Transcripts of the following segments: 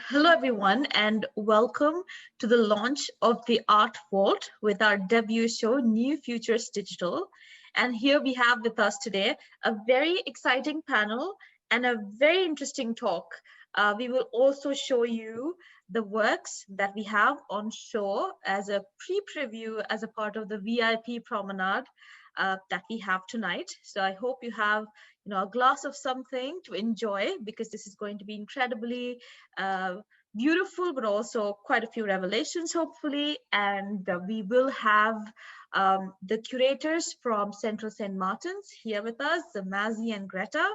Hello, everyone, and welcome to the launch of the Art Vault with our debut show, New Futures Digital. And here we have with us today a very exciting panel and a very interesting talk. We will also show you the works that we have on show as a pre-preview as a part of the VIP Promenade that we have tonight. So I hope you have a glass of something to enjoy because this is going to be incredibly beautiful, but also quite a few revelations, hopefully. And we will have the curators from Central St. Martin's here with us, the Mazzy and Greta,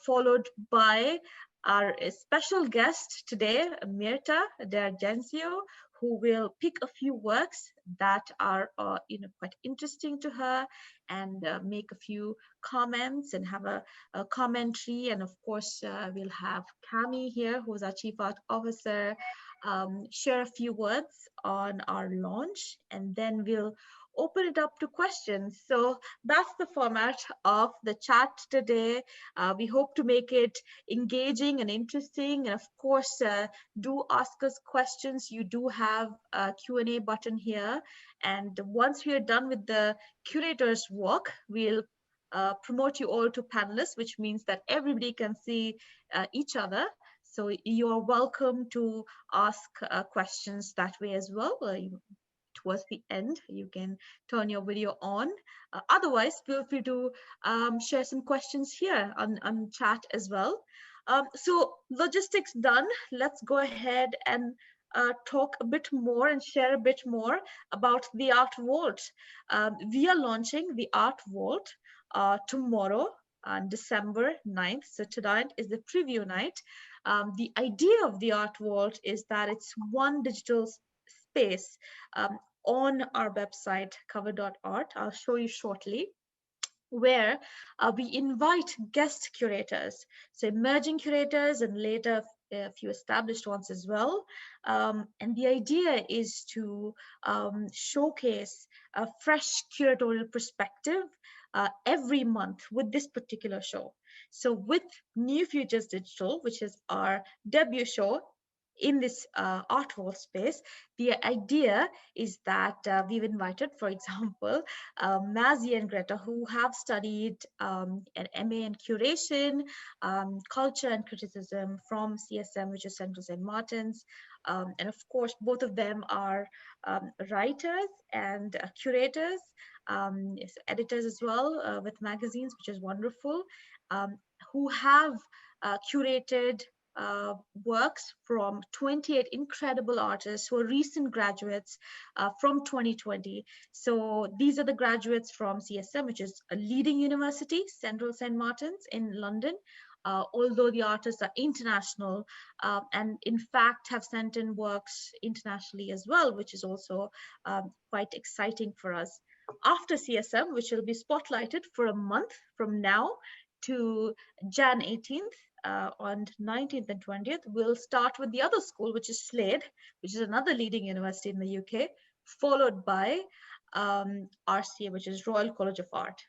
followed by our special guest today, Mirta D'Argencio, who will pick a few works that are quite interesting to her and make a few comments and have a commentary. And of course, we'll have Cami here, who's our Chief Art Officer, share a few words on our launch, and then we'll open it up to questions. So that's the format of the chat today. We hope to make it engaging and interesting. And of course, do ask us questions. You do have a Q&A button here. And once we are done with the curator's work, we'll promote you all to panelists, which means that everybody can see each other. So you're welcome to ask questions that way as well. Towards the end, you can turn your video on. Otherwise, feel free to share some questions here on chat as well. So logistics done. Let's go ahead and talk a bit more and share a bit more about the Art Vault. We are launching the Art Vault tomorrow on December 9th. So tonight is the preview night. The idea of the Art Vault is that it's one digital space on our website, Kovet.Art. I'll show you shortly, where we invite guest curators, so emerging curators and later a few established ones as well. And the idea is to showcase a fresh curatorial perspective every month with this particular show. So with New Futures Digital, which is our debut show in this art vault space, the idea is that we've invited, for example, Mazzy and Greta, who have studied an MA in curation, culture and criticism from CSM, which is Central St. Martin's. And of course, both of them are writers and curators, editors as well with magazines, which is wonderful, who have curated works from 28 incredible artists who are recent graduates from 2020. So these are the graduates from CSM, which is a leading university, Central St. Martin's in London. Although the artists are international and in fact have sent in works internationally as well, which is also quite exciting for us. After CSM, which will be spotlighted for a month from now to Jan 18th, on 19th and 20th, we'll start with the other school, which is Slade, which is another leading university in the UK, followed by RCA, which is Royal College of Art.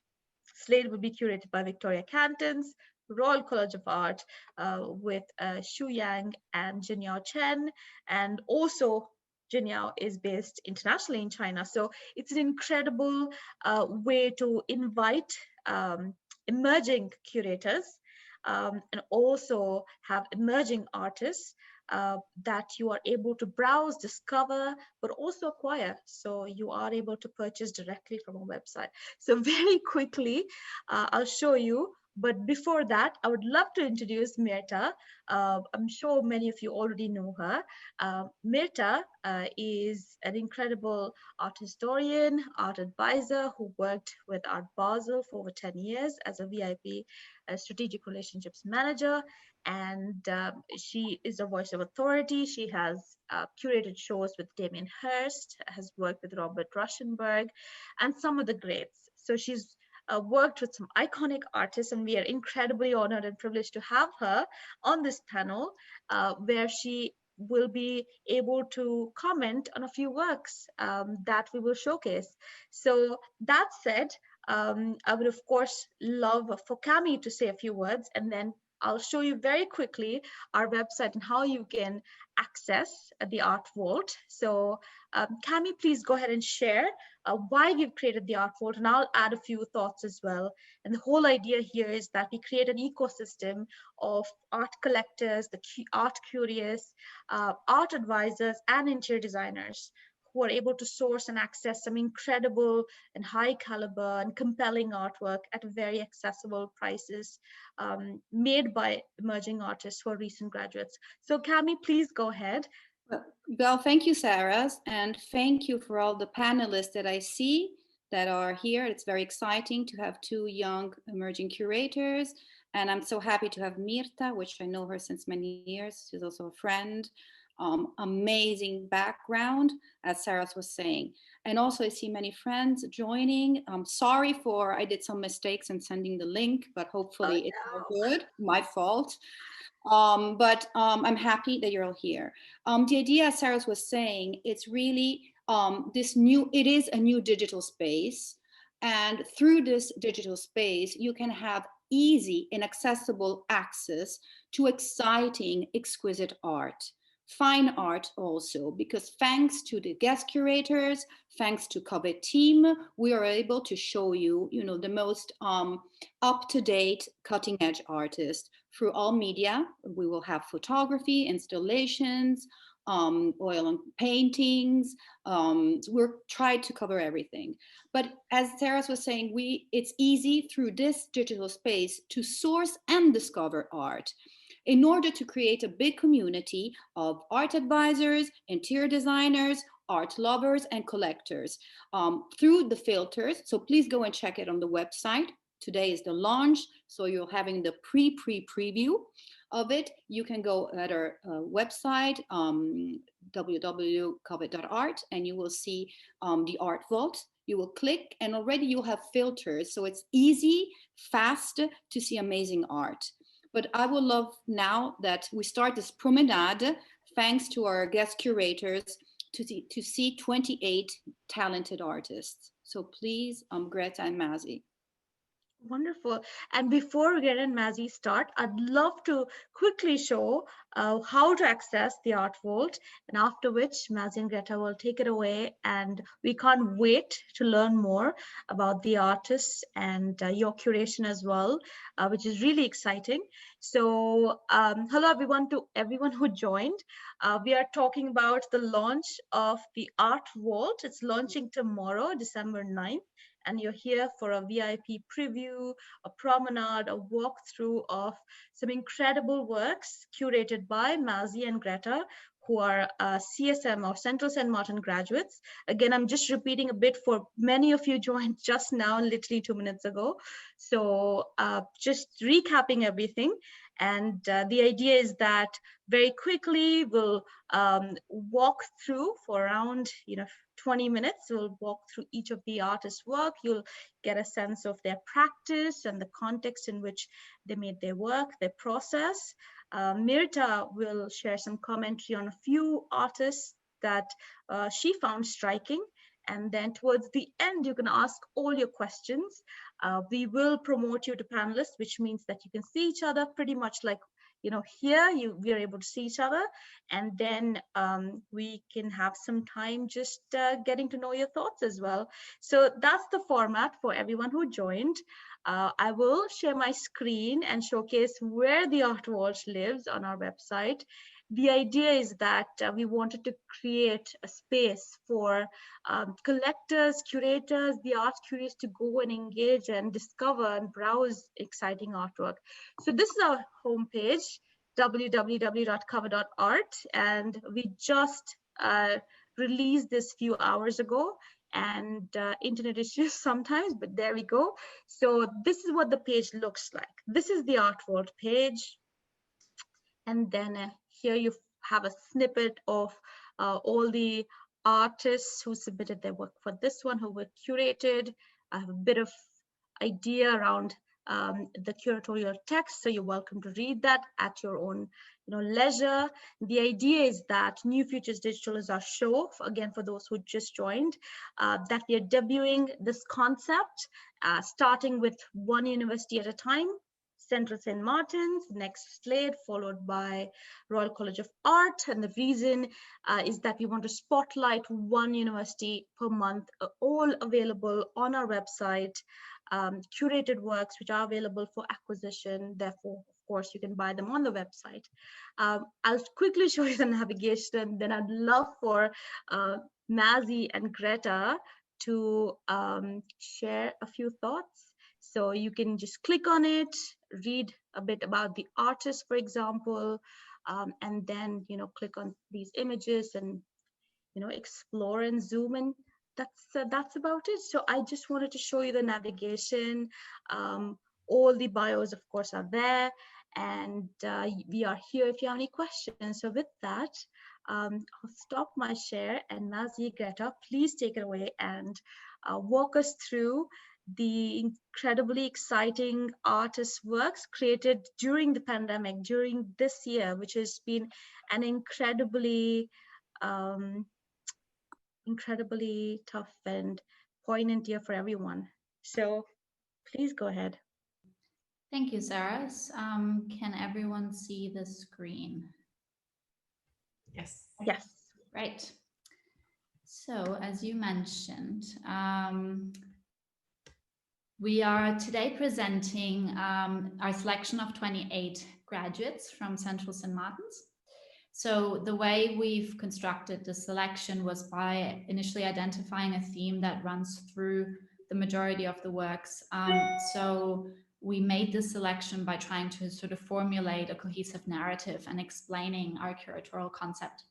Slade will be curated by Victoria Cantons, Royal College of Art with Xu Yang and Jinyao Chen, and also Jinyao is based internationally in China. So it's an incredible way to invite emerging curators and also have emerging artists that you are able to browse, discover, but also acquire. So you are able to purchase directly from our website. So very quickly, I'll show you. But before that, I would love to introduce Mirta. I'm sure many of you already know her. Mirta is an incredible art historian, art advisor who worked with Art Basel for over 10 years as a VIP strategic relationships manager. And she is a voice of authority. She has curated shows with Damien Hirst, has worked with Robert Rauschenberg, and some of the greats. So she's worked with some iconic artists, and we are incredibly honored and privileged to have her on this panel where she will be able to comment on a few works that we will showcase. So that said, I would of course love for Cami to say a few words, and then I'll show you very quickly our website and how you can access the Art Vault. So Cami, please go ahead and share why we've created the Art Vault, and I'll add a few thoughts as well. And the whole idea here is that we create an ecosystem of art collectors, the art curious, art advisors, and interior designers who are able to source and access some incredible and high caliber and compelling artwork at very accessible prices, made by emerging artists who are recent graduates. So Cami, please go ahead. Well, thank you, Sarah, and thank you for all the panelists that I see that are here. It's very exciting to have two young emerging curators, and I'm so happy to have Mirta, which I know her since many years. She's also a friend. Amazing background, as Sarah was saying. And also I see many friends joining. Sorry I did some mistakes in sending the link, but hopefully it's all good, my fault. But I'm happy that you're all here. The idea, as Sarah was saying, it's really it is a new digital space. And through this digital space, you can have easy and accessible access to exciting, exquisite art. Fine art also, because thanks to the guest curators, thanks to Kovet team, we are able to show you, the most up-to-date, cutting-edge artists through all media. We will have photography, installations, oil and paintings. We're trying to cover everything. But as Sarah was saying, it's easy through this digital space to source and discover art, in order to create a big community of art advisors, interior designers, art lovers, and collectors through the filters. So please go and check it on the website. Today is the launch, so you're having the preview of it. You can go at our website, www.Kovet.Art, and you will see the Art Vault. You will click, and already you have filters, so it's easy, fast to see amazing art. But I would love now that we start this promenade, thanks to our guest curators, to see 28 talented artists. So please, Greta and Mazzy. Wonderful. And before Greta and Mazzy start, I'd love to quickly show how to access the Art Vault, and after which Mazzy and Greta will take it away, and we can't wait to learn more about the artists and your curation as well, which is really exciting. So hello everyone, to everyone who joined. We are talking about the launch of the Art Vault. It's launching tomorrow, December 9th. And you're here for a VIP preview, a promenade, a walkthrough of some incredible works curated by Mazzy and Greta, who are CSM or Central St. Martin graduates. Again, I'm just repeating a bit for many of you joined just now, literally 2 minutes ago. So just recapping everything. And the idea is that very quickly we'll walk through for around 20 minutes. We'll walk through each of the artists' work. You'll get a sense of their practice and the context in which they made their work, their process. Mirta will share some commentary on a few artists that she found striking. And then towards the end, you can ask all your questions. We will promote you to panelists, which means that you can see each other pretty much like here we are able to see each other, and then we can have some time just getting to know your thoughts as well. So that's the format for everyone who joined. I will share my screen and showcase where the Art Vault lives on our website. The idea is that we wanted to create a space for collectors, curators, the art curious to go and engage and discover and browse exciting artwork. So this is our homepage, www.Cover.Art, and we just released this few hours ago, and internet issues sometimes, but there we go. So this is what the page looks like. This is the Art Vault page. And then here you have a snippet of all the artists who submitted their work for this one, who were curated. I have a bit of idea around the curatorial text, so you're welcome to read that at your own leisure. The idea is that New Futures Digital is our show, again, for those who just joined, that we are debuting this concept, starting with one university at a time, Central St. Martin's, next Slade, followed by Royal College of Art. And the reason is that we want to spotlight one university per month, all available on our website, curated works which are available for acquisition. Therefore, of course, you can buy them on the website. I'll quickly show you the navigation, then I'd love for Mazzy and Greta to share a few thoughts. So you can just click on it, read a bit about the artist, for example, and then, click on these images and, explore and zoom in. That's about it. So I just wanted to show you the navigation. All the bios, of course, are there, and we are here if you have any questions. So with that, I'll stop my share, and Mazzy, Greta, please take it away and walk us through the incredibly exciting artist works created during the pandemic, during this year, which has been an incredibly tough and poignant year for everyone. So please go ahead. Thank you, Sarah. Can everyone see the screen? Yes. Yes. Right. So as you mentioned, we are today presenting our selection of 28 graduates from Central St. Martin's. So the way we've constructed the selection was by initially identifying a theme that runs through the majority of the works. So we made this selection by trying to sort of formulate a cohesive narrative and explaining our curatorial concept.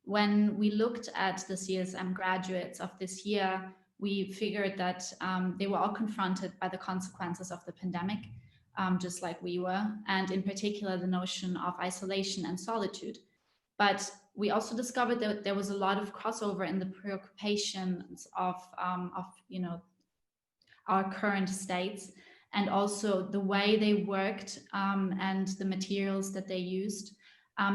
When we looked at the CSM graduates of this year, we figured that they were all confronted by the consequences of the pandemic, just like we were, and in particular, the notion of isolation and solitude. But we also discovered that there was a lot of crossover in the preoccupations of our current states, and also the way they worked and the materials that they used,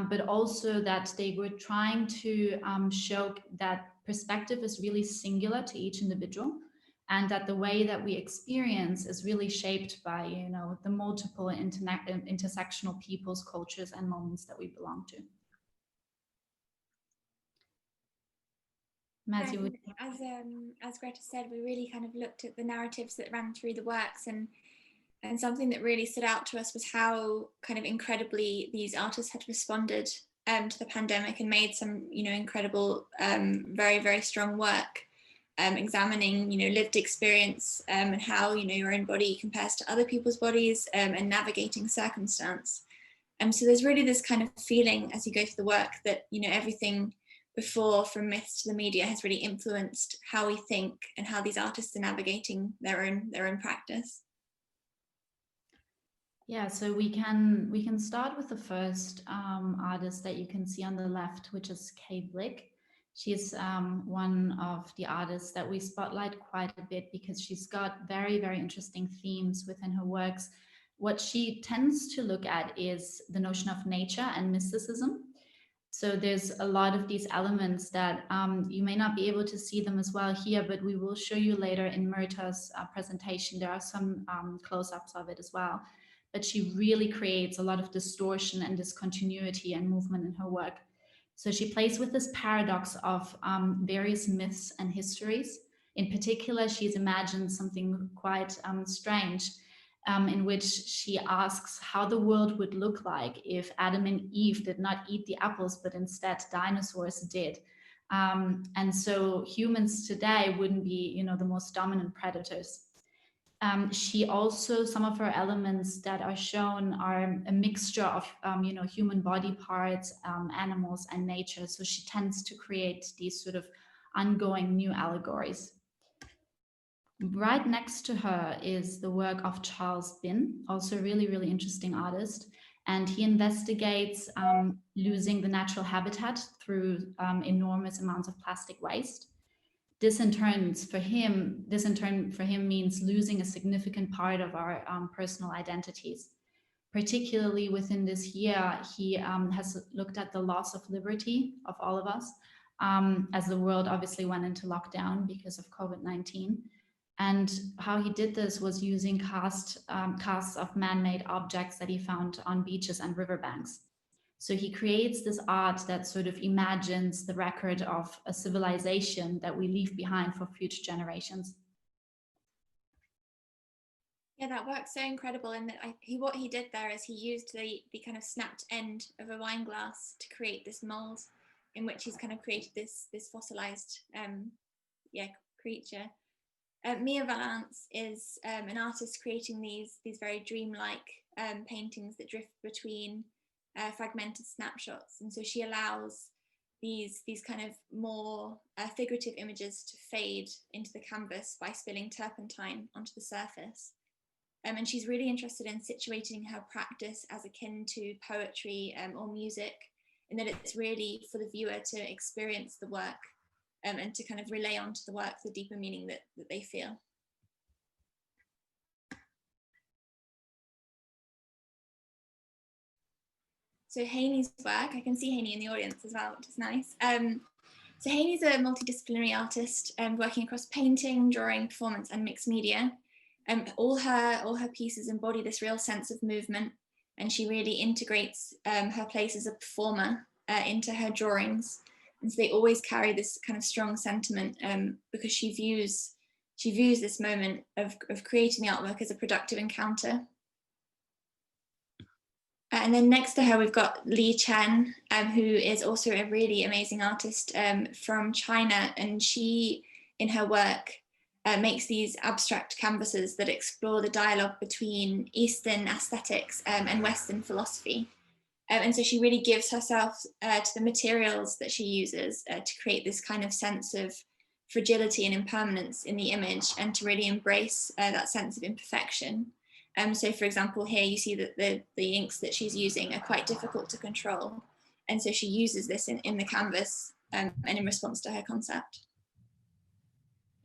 but also that they were trying to show that perspective is really singular to each individual, and that the way that we experience is really shaped by, the multiple intersectional peoples, cultures, and moments that we belong to. Mazzy, as Greta said, we really kind of looked at the narratives that ran through the works, and something that really stood out to us was how kind of incredibly these artists had responded to the pandemic and made some, incredible, very, very strong work, examining, lived experience and how, your own body compares to other people's bodies, and navigating circumstance. So there's really this kind of feeling as you go through the work that, everything before, from myths to the media, has really influenced how we think and how these artists are navigating their own practice. Yeah, so we can start with the first artist that you can see on the left, which is Kay Blick. She's one of the artists that we spotlight quite a bit because she's got very, very interesting themes within her works. What she tends to look at is the notion of nature and mysticism. So there's a lot of these elements that you may not be able to see them as well here, but we will show you later in Myrta's presentation. There are some close-ups of it as well. But she really creates a lot of distortion and discontinuity and movement in her work. So she plays with this paradox of various myths and histories. In particular, she's imagined something quite strange, in which she asks how the world would look like if Adam and Eve did not eat the apples, but instead dinosaurs did. And so humans today wouldn't be, the most dominant predators. She also, some of her elements that are shown are a mixture of, human body parts, animals, and nature. So she tends to create these sort of ongoing new allegories. Right next to her is the work of Charles Bin, also a really, really interesting artist. And he investigates losing the natural habitat through enormous amounts of plastic waste. This in turn for him means losing a significant part of our personal identities. Particularly within this year, he has looked at the loss of liberty of all of us, as the world obviously went into lockdown because of COVID-19. And how he did this was using casts of man-made objects that he found on beaches and riverbanks. So he creates this art that sort of imagines the record of a civilization that we leave behind for future generations. Yeah, that work's so incredible. And what he did there is he used the kind of snapped end of a wine glass to create this mold in which he's kind of created this fossilized creature. Mia Valance is an artist creating these very dreamlike paintings that drift between fragmented snapshots, and so she allows these kind of more figurative images to fade into the canvas by spilling turpentine onto the surface. And she's really interested in situating her practice as akin to poetry or music, in that it's really for the viewer to experience the work and to kind of relay onto the work the deeper meaning that they feel. So Haney's work, I can see Haney in the audience as well, which is nice. So Haney's a multidisciplinary artist working across painting, drawing, performance, and mixed media. All her pieces embody this real sense of movement, and she really integrates her place as a performer into her drawings. And so they always carry this kind of strong sentiment because she views this moment of creating the artwork as a productive encounter. And then next to her, we've got Li Chen, who is also a really amazing artist from China. And she, in her work, makes these abstract canvases that explore the dialogue between Eastern aesthetics and Western philosophy. And so she really gives herself to the materials that she uses to create this kind of sense of fragility and impermanence in the image, and to really embrace that sense of imperfection. So for example, here you see that the inks that she's using are quite difficult to control. And so she uses this in the canvas and in response to her concept.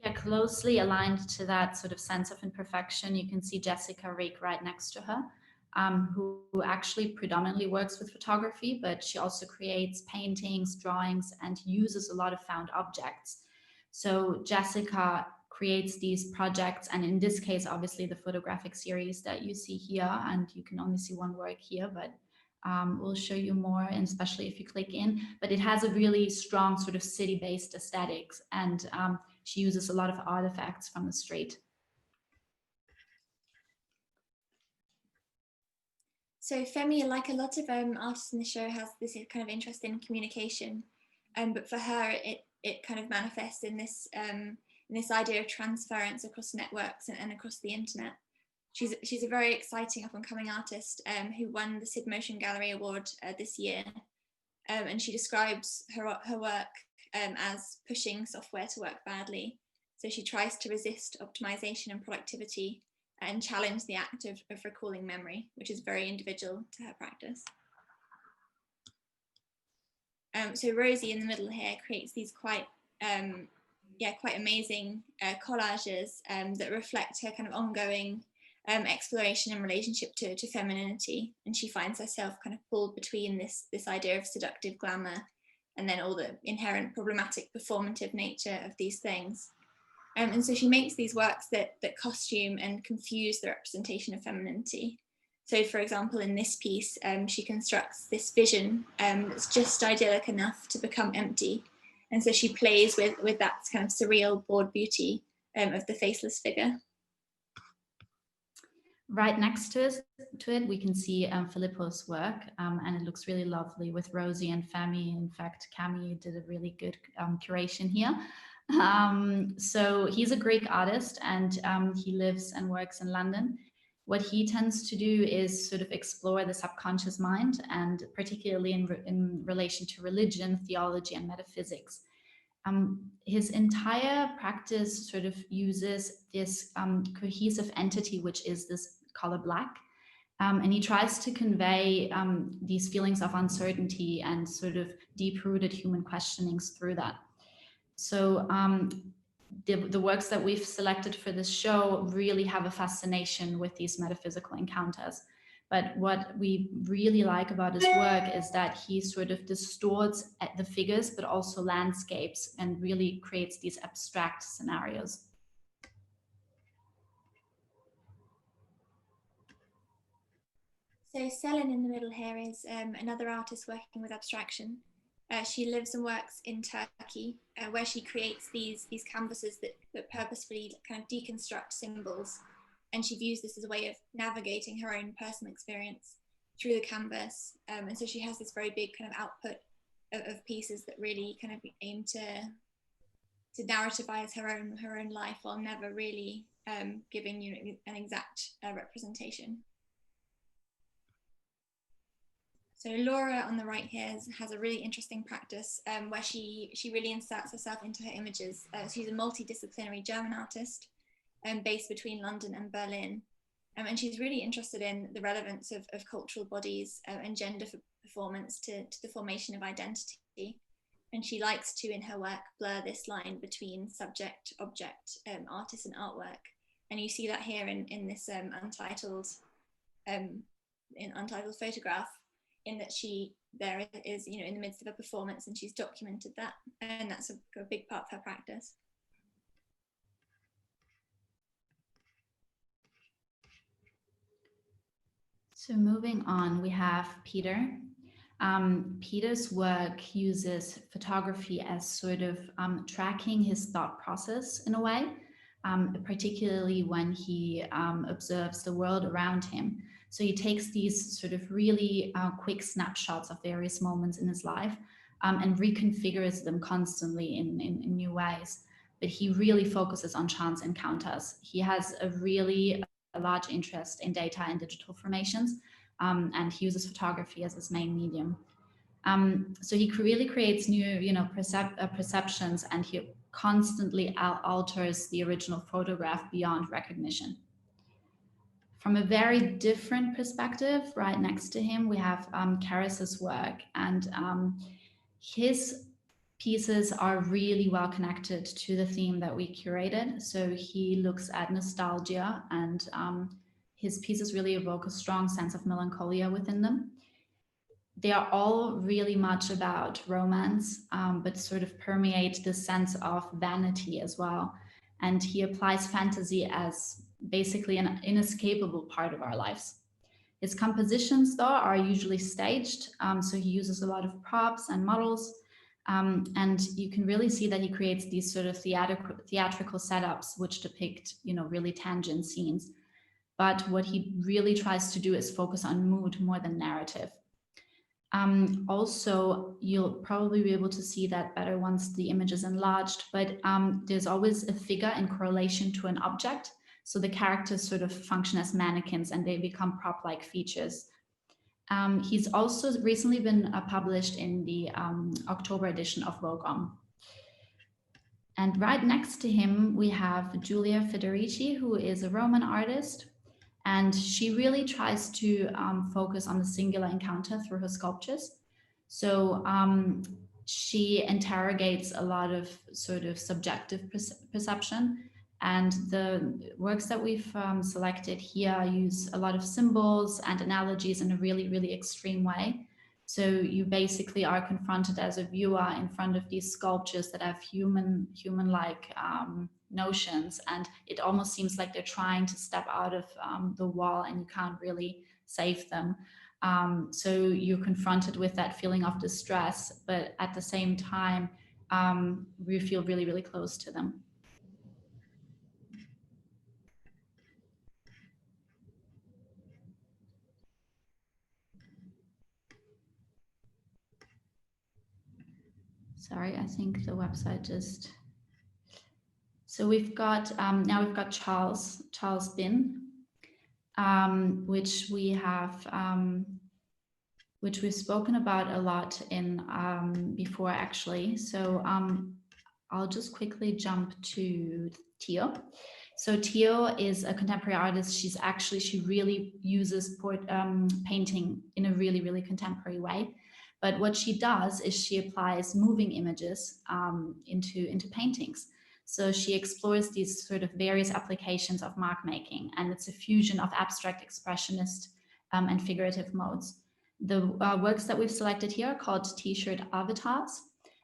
Yeah, closely aligned to that sort of sense of imperfection, you can see Jessica Reek right next to her, who actually predominantly works with photography, but she also creates paintings, drawings, and uses a lot of found objects. So Jessica creates these projects, and in this case, obviously the photographic series that you see here, and you can only see one work here, but we'll show you more, and especially if you click in, but it has a really strong sort of city-based aesthetics, and she uses a lot of artifacts from the street. So Femi, like a lot of artists in the show, has this kind of interest in communication, but for her, it kind of manifests in this idea of transference across networks and across the internet. She's a very exciting up-and-coming artist who won the Sid Motion Gallery Award this year, and she describes her work as pushing software to work badly. So she tries to resist optimization and productivity and challenge the act of recalling memory, which is very individual to her practice. So Rosie in the middle here creates these quite amazing collages that reflect her kind of ongoing exploration in relationship to femininity, and she finds herself kind of pulled between this idea of seductive glamour and then all the inherent problematic performative nature of these things. And so she makes these works that costume and confuse the representation of femininity. So for example, in this piece, she constructs this vision that's just idyllic enough to become empty. And so she plays with that kind of surreal, bored beauty of the faceless figure. Right next to it, we can see Filippo's work, and it looks really lovely with Rosie and Femi. In fact, Cami did a really good curation here. So he's a Greek artist, and he lives and works in London. What he tends to do is sort of explore the subconscious mind, and particularly in relation to religion, theology, and metaphysics. His entire practice sort of uses this cohesive entity, which is this color black. And he tries to convey these feelings of uncertainty and sort of deep-rooted human questionings through that. So the works that we've selected for this show really have a fascination with these metaphysical encounters. But what we really like about his work is that he sort of distorts the figures, but also landscapes, and really creates these abstract scenarios. So Selin in the middle here is another artist working with abstraction. She lives and works in Turkey, where she creates these canvases that purposefully kind of deconstruct symbols. And she views this as a way of navigating her own personal experience through the canvas. And so she has this very big kind of output of pieces that really kind of aim to narrativize her own life, while never really giving you an exact representation. So Laura on the right here has a really interesting practice where she really inserts herself into her images. She's a multidisciplinary German artist based between London and Berlin. And she's really interested in the relevance of cultural bodies and gender performance to the formation of identity. And she likes to, in her work, blur this line between subject, object, artist and artwork. And you see that here in this untitled photograph, in that there is, in the midst of a performance, and she's documented that. And that's a big part of her practice. So moving on, we have Peter. Peter's work uses photography as sort of tracking his thought process in a way, particularly when he observes the world around him. So he takes these sort of really quick snapshots of various moments in his life and reconfigures them constantly in new ways. But he really focuses on chance encounters. He has a large interest in data and digital formations, and he uses photography as his main medium. So he really creates new, perceptions, and he constantly alters the original photograph beyond recognition. From a very different perspective, right next to him, we have Karis's work, and his pieces are really well connected to the theme that we curated. So he looks at nostalgia, and his pieces really evoke a strong sense of melancholia within them. They are all really much about romance, but sort of permeate the sense of vanity as well. And he applies fantasy as basically an inescapable part of our lives. His compositions, though, are usually staged. So he uses a lot of props and models. And you can really see that he creates these sort of theatrical setups, which depict, really tangent scenes. But what he really tries to do is focus on mood more than narrative. Also, you'll probably be able to see that better once the image is enlarged, but there's always a figure in correlation to an object. So the characters sort of function as mannequins, and they become prop-like features. He's also recently been published in the October edition of Voeller. And right next to him, we have Giulia Federici, who is a Roman artist. And she really tries to focus on the singular encounter through her sculptures. So she interrogates a lot of sort of subjective perception. And the works that we've selected here use a lot of symbols and analogies in a really, really extreme way. So you basically are confronted as a viewer in front of these sculptures that have human-like notions, and it almost seems like they're trying to step out of the wall, and you can't really save them. So you're confronted with that feeling of distress, but at the same time, we feel really, really close to them. Sorry, I think the website just... So we've got, now we've got Charles Bin, which we have, which we've spoken about a lot in before actually. So I'll just quickly jump to Tio. So Tio is a contemporary artist. She really uses painting in a really, really contemporary way. But what she does is she applies moving images into paintings. So she explores these sort of various applications of mark making, and it's a fusion of abstract, expressionist and figurative modes. The works that we've selected here are called T-shirt avatars.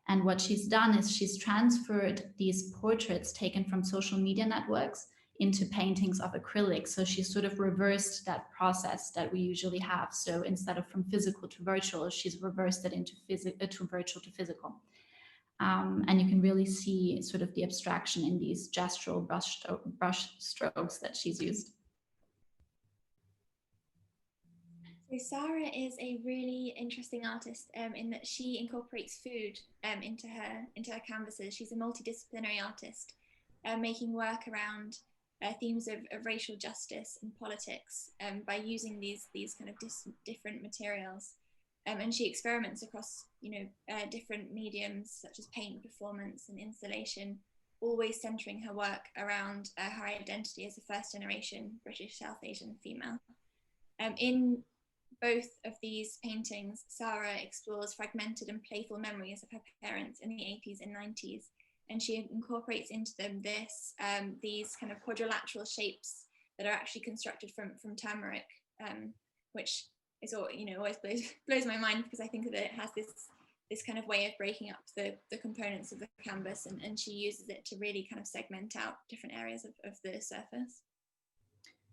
And what she's done is she's transferred these portraits taken from social media networks into paintings of acrylic. So she sort of reversed that process that we usually have. So instead of from physical to virtual, she's reversed it into to virtual to physical. And you can really see sort of the abstraction in these gestural brush strokes that she's used. So Sarah is a really interesting artist in that she incorporates food into her canvases. She's a multidisciplinary artist, making work around themes of racial justice and politics by using these kind of different materials. And she experiments across different mediums such as paint, performance, and installation, always centering her work around her identity as a first-generation British South Asian female. In both of these paintings, Sarah explores fragmented and playful memories of her parents in the 80s and 90s, and she incorporates into them these kind of quadrilateral shapes that are actually constructed from turmeric, which is always blows my mind, because I think that it has this kind of way of breaking up the components of the canvas, and she uses it to really kind of segment out different areas of the surface.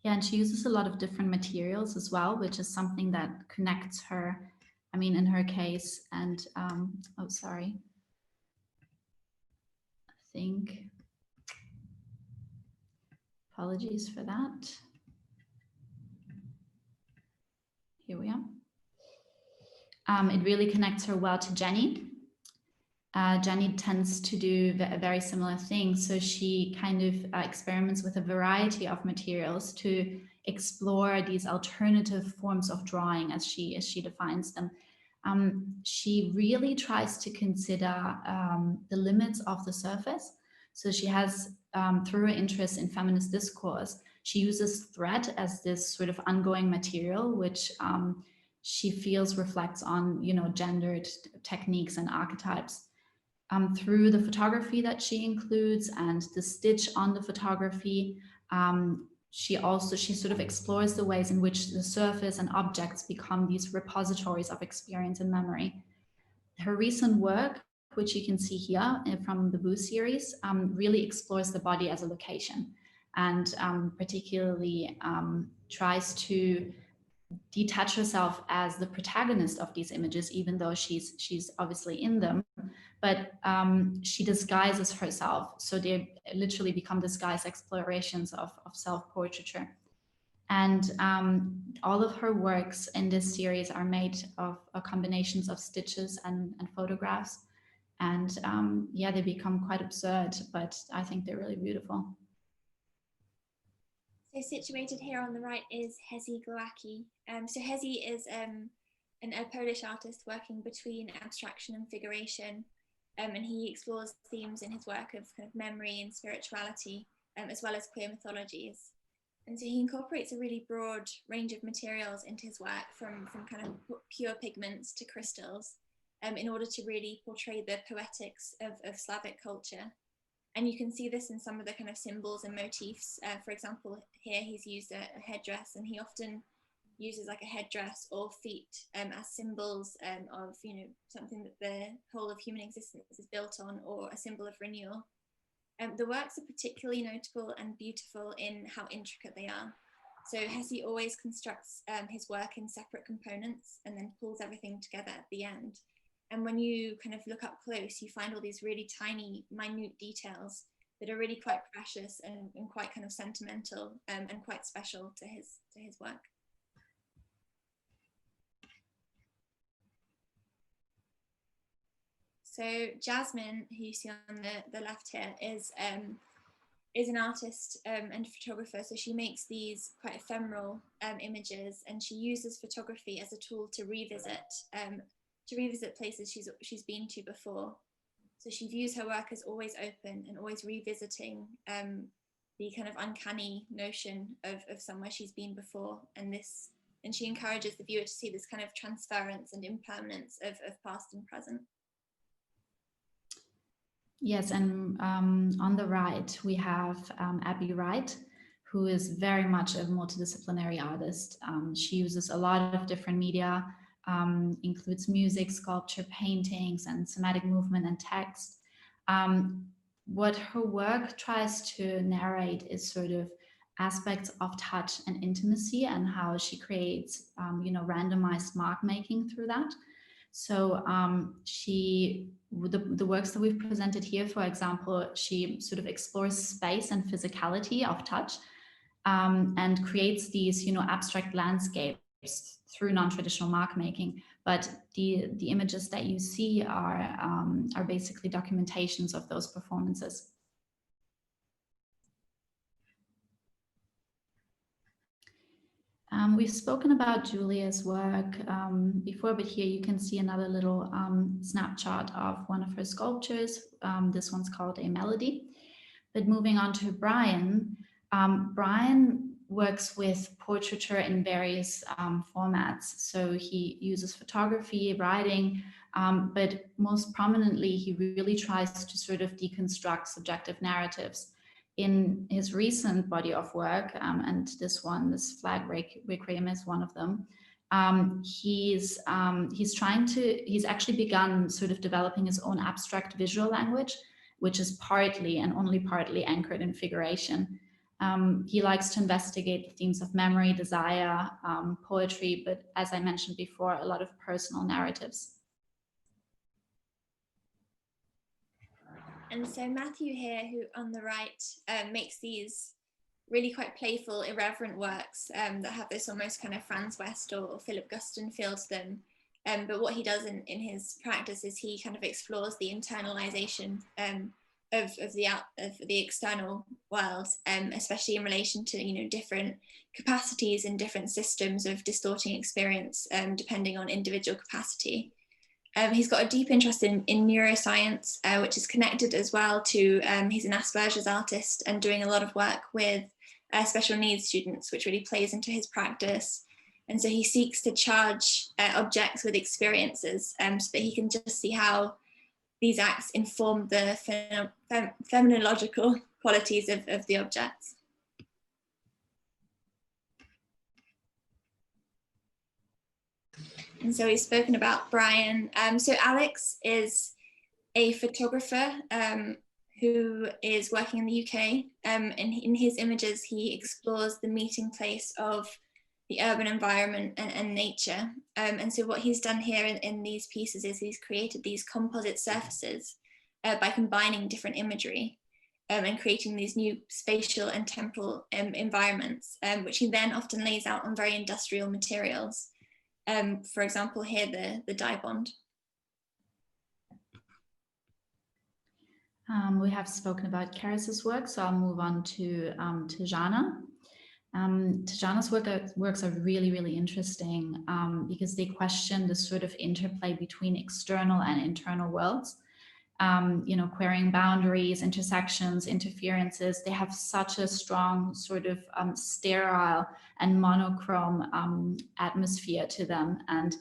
Yeah, and she uses a lot of different materials as well, which is something that connects her, I mean, in her case, and, oh, sorry. I think, apologies for that. Here we are. It really connects her well to Jenny. Jenny tends to do a very similar thing. So she kind of experiments with a variety of materials to explore these alternative forms of drawing as she defines them. She really tries to consider the limits of the surface. So she has, through her interest in feminist discourse, she uses thread as this sort of ongoing material, which she feels reflects on, gendered techniques and archetypes. Through the photography that she includes and the stitch on the photography, she sort of explores the ways in which the surface and objects become these repositories of experience and memory. Her recent work, which you can see here from the Boo series, really explores the body as a location, and particularly tries to detach herself as the protagonist of these images, even though she's obviously in them, but she disguises herself. So they literally become disguised explorations of self-portraiture. And all of her works in this series are made of combinations of stitches and photographs. And yeah, they become quite absurd, but I think they're really beautiful. So situated here on the right is Hezi Gołacki. So Hezi is a Polish artist working between abstraction and figuration, and he explores themes in his work of kind of memory and spirituality, as well as queer mythologies. And so he incorporates a really broad range of materials into his work, from kind of pure pigments to crystals, in order to really portray the poetics of Slavic culture. And you can see this in some of the kind of symbols and motifs. For example, here he's used a headdress, and he often uses like a headdress or feet as symbols of, something that the whole of human existence is built on, or a symbol of renewal. The works are particularly notable and beautiful in how intricate they are. So Hezi always constructs his work in separate components and then pulls everything together at the end. And when you kind of look up close, you find all these really tiny, minute details that are really quite precious and quite kind of sentimental and quite special to his work. So Jasmine, who you see on the left here, is an artist and photographer. So she makes these quite ephemeral images, and she uses photography as a tool to revisit places she's been to before. So she views her work as always open and always revisiting the kind of uncanny notion of somewhere she's been before, and she encourages the viewer to see this kind of transference and impermanence of past and present. Yes, and on the right we have Abby Wright, who is very much a multidisciplinary artist. She uses a lot of different media, includes music, sculpture, paintings, and somatic movement and text. what her work tries to narrate is sort of aspects of touch and intimacy, and how she creates, randomized mark making through that. So the works that we've presented here, for example, she sort of explores space and physicality of touch, and creates these, abstract landscapes through non-traditional mark making. But the images that you see are basically documentations of those performances. We've spoken about Julia's work before, but here you can see another little snapshot of one of her sculptures. This one's called A Melody. But moving on to Brian, Brian works with portraiture in various formats. So he uses photography, writing, but most prominently, he really tries to sort of deconstruct subjective narratives. In his recent body of work, and this Flag Requiem is one of them, he's actually begun sort of developing his own abstract visual language, which is partly and only partly anchored in figuration. He likes to investigate the themes of memory, desire, poetry, but as I mentioned before, a lot of personal narratives. And so Matthew here, who on the right makes these really quite playful, irreverent works that have this almost kind of Franz West or Philip Guston feel to them. But what he does in his practice is he kind of explores the internalization of the external world, especially in relation to different capacities and different systems of distorting experience, depending on individual capacity. He's got a deep interest in neuroscience, which is connected as well to, he's an Asperger's artist and doing a lot of work with special needs students, which really plays into his practice. And so he seeks to charge objects with experiences so that he can just see how these acts inform the phenomenological qualities of the objects. And so we've spoken about Brian. So Alex is a photographer who is working in the UK. And in his images, he explores the meeting place of the urban environment and nature. And so what he's done here in these pieces is he's created these composite surfaces by combining different imagery and creating these new spatial and temporal environments, which he then often lays out on very industrial materials. For example, here, the dye bond. We have spoken about Karis's work, so I'll move on to Tijana. Tijana's works are really, really interesting because they question the sort of interplay between external and internal worlds. Querying boundaries, intersections, interferences. They have such a strong sort of sterile and monochrome atmosphere to them, and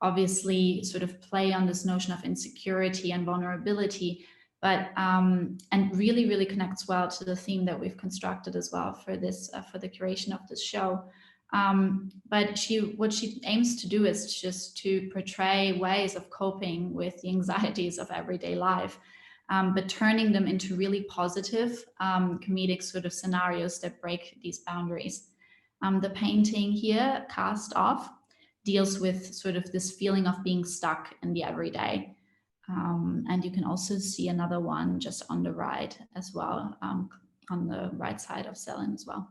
obviously sort of play on this notion of insecurity and vulnerability, but and really, really connects well to the theme that we've constructed as well for this for the curation of this show. But what she aims to do is just to portray ways of coping with the anxieties of everyday life, but turning them into really positive comedic sort of scenarios that break these boundaries. The painting here, Cast Off, deals with sort of this feeling of being stuck in the everyday. And you can also see another one just on the right as well, on the right side of Selin as well.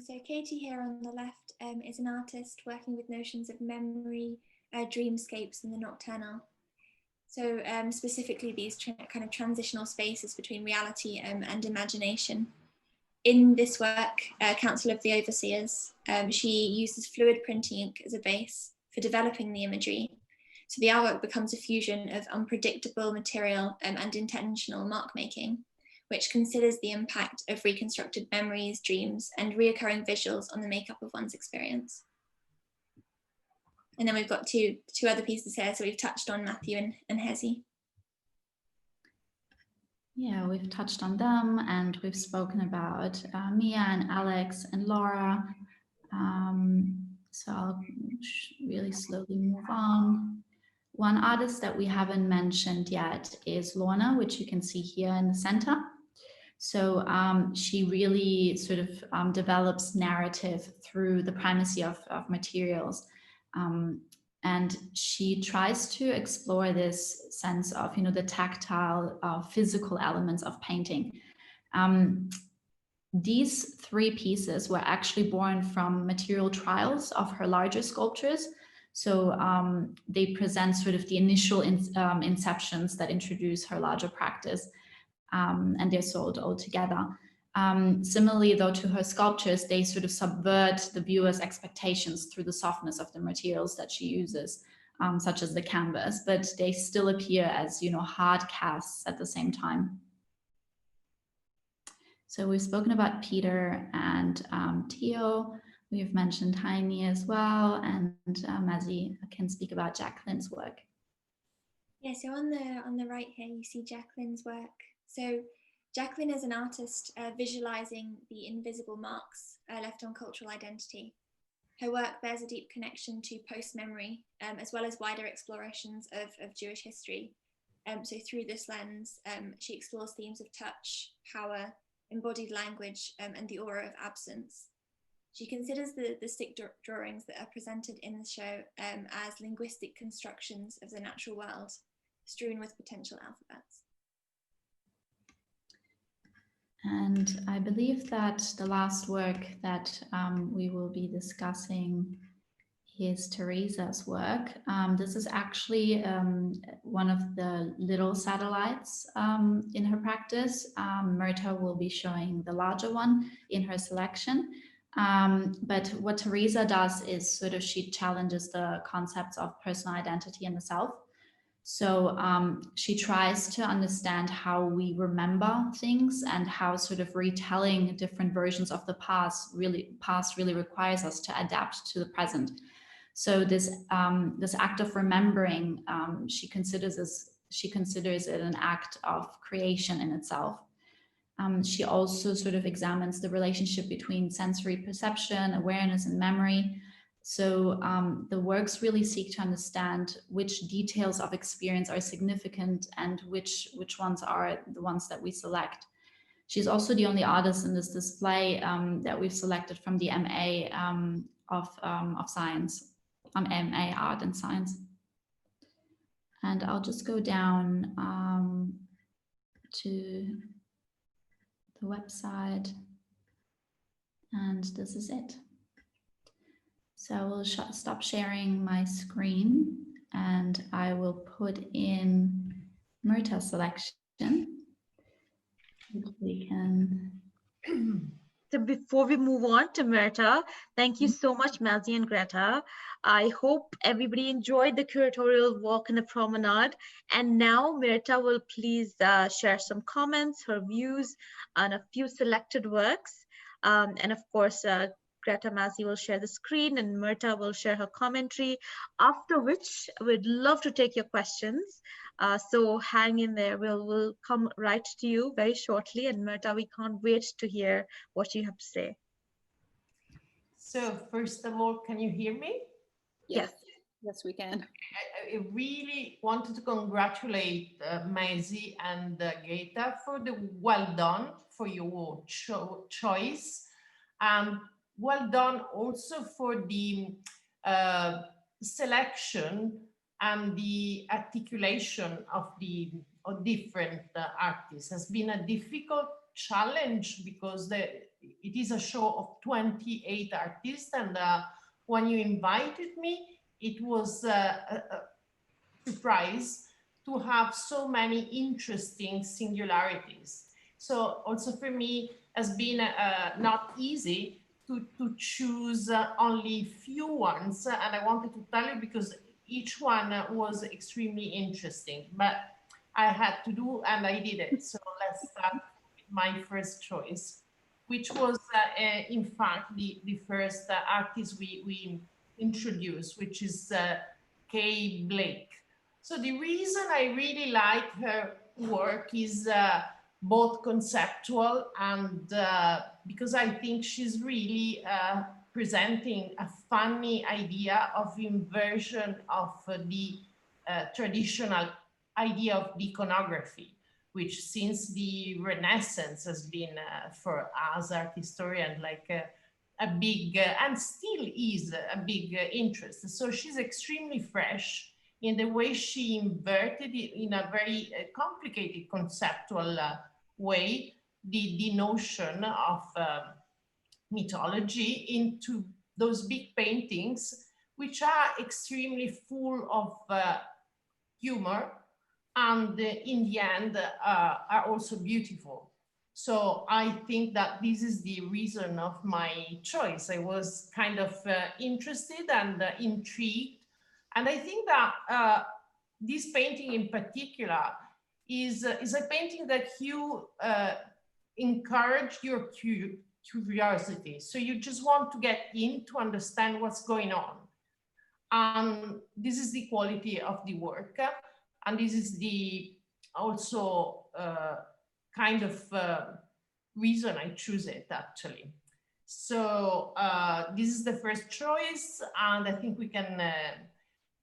So Katie here on the left is an artist working with notions of memory, dreamscapes and the nocturnal. So specifically these kind of transitional spaces between reality and imagination. In this work, Council of the Overseers, she uses fluid printing ink as a base for developing the imagery. So the artwork becomes a fusion of unpredictable material and intentional mark making, which considers the impact of reconstructed memories, dreams, and reoccurring visuals on the makeup of one's experience. And then we've got two other pieces here. So we've touched on Matthew and Hezi. Yeah, we've touched on them, and we've spoken about Mia and Alex and Laura. So I'll really slowly move on. One artist that we haven't mentioned yet is Lorna, which you can see here in the center. So she really sort of develops narrative through the primacy of materials. And she tries to explore this sense of, the tactile, physical elements of painting. These three pieces were actually born from material trials of her larger sculptures. So they present sort of the initial inceptions that introduce her larger practice, and they're sold all together. Similarly, though, to her sculptures, they sort of subvert the viewer's expectations through the softness of the materials that she uses, such as the canvas, but they still appear as, hard casts at the same time. So we've spoken about Peter and Theo. We've mentioned Heini as well, and Mazzy can speak about Jacqueline's work. Yeah, so on the right here, you see Jacqueline's work. So Jacqueline is an artist visualizing the invisible marks left on cultural identity. Her work bears a deep connection to post-memory, as well as wider explorations of Jewish history. So through this lens, she explores themes of touch, power, embodied language, and the aura of absence. She considers the stick drawings that are presented in the show as linguistic constructions of the natural world, strewn with potential alphabets. And I believe that the last work that we will be discussing is Teresa's work. This is actually one of the little satellites in her practice. Myrta will be showing the larger one in her selection. But what Teresa does is sort of she challenges the concepts of personal identity and the self. So she tries to understand how we remember things and how sort of retelling different versions of the past really requires us to adapt to the present. So this act of remembering, she considers it an act of creation in itself. She also sort of examines the relationship between sensory perception, awareness, and memory. So the works really seek to understand which details of experience are significant and which ones are the ones that we select. She's also the only artist in this display that we've selected from the MA of Science, MA Art and Science. And I'll just go down to the website, and this is it. So I will stop sharing my screen and I will put in Myrta's selection, which we can. So before we move on to Myrta, thank you so much, Mazzy and Greta. I hope everybody enjoyed the curatorial walk in the promenade. And now Myrta will please share some comments, her views on a few selected works. And of course, Greta, Mazzy will share the screen and Myrta will share her commentary, after which we'd love to take your questions. So hang in there, we'll come right to you very shortly. And Myrta, we can't wait to hear what you have to say. So first of all, can you hear me? Yes. Yes, we can. I really wanted to congratulate Mazzy and Greta for the well done for your choice. Well done also for the selection and the articulation of the different artists. Has been a difficult challenge because it is a show of 28 artists, and when you invited me, it was a surprise to have so many interesting singularities. So also for me has been not easy to choose only few ones, and I wanted to tell you because each one was extremely interesting, but I had to do and I did it. So let's start with my first choice, which was in fact the first artist we introduced, which is Kay Blake. So the reason I really like her work is both conceptual and because I think she's really presenting a funny idea of inversion of the traditional idea of iconography, which since the Renaissance has been for us art historians like a big and still is a big interest. So she's extremely fresh in the way she inverted it in a very complicated conceptual way, the notion of mythology into those big paintings, which are extremely full of humor, and in the end are also beautiful. So I think that this is the reason of my choice. I was kind of interested and intrigued. And I think that this painting in particular is a painting that you encourage your curiosity. So you just want to get in to understand what's going on. And this is the quality of the work. And this is the also kind of reason I choose it, actually. So this is the first choice, and I think we can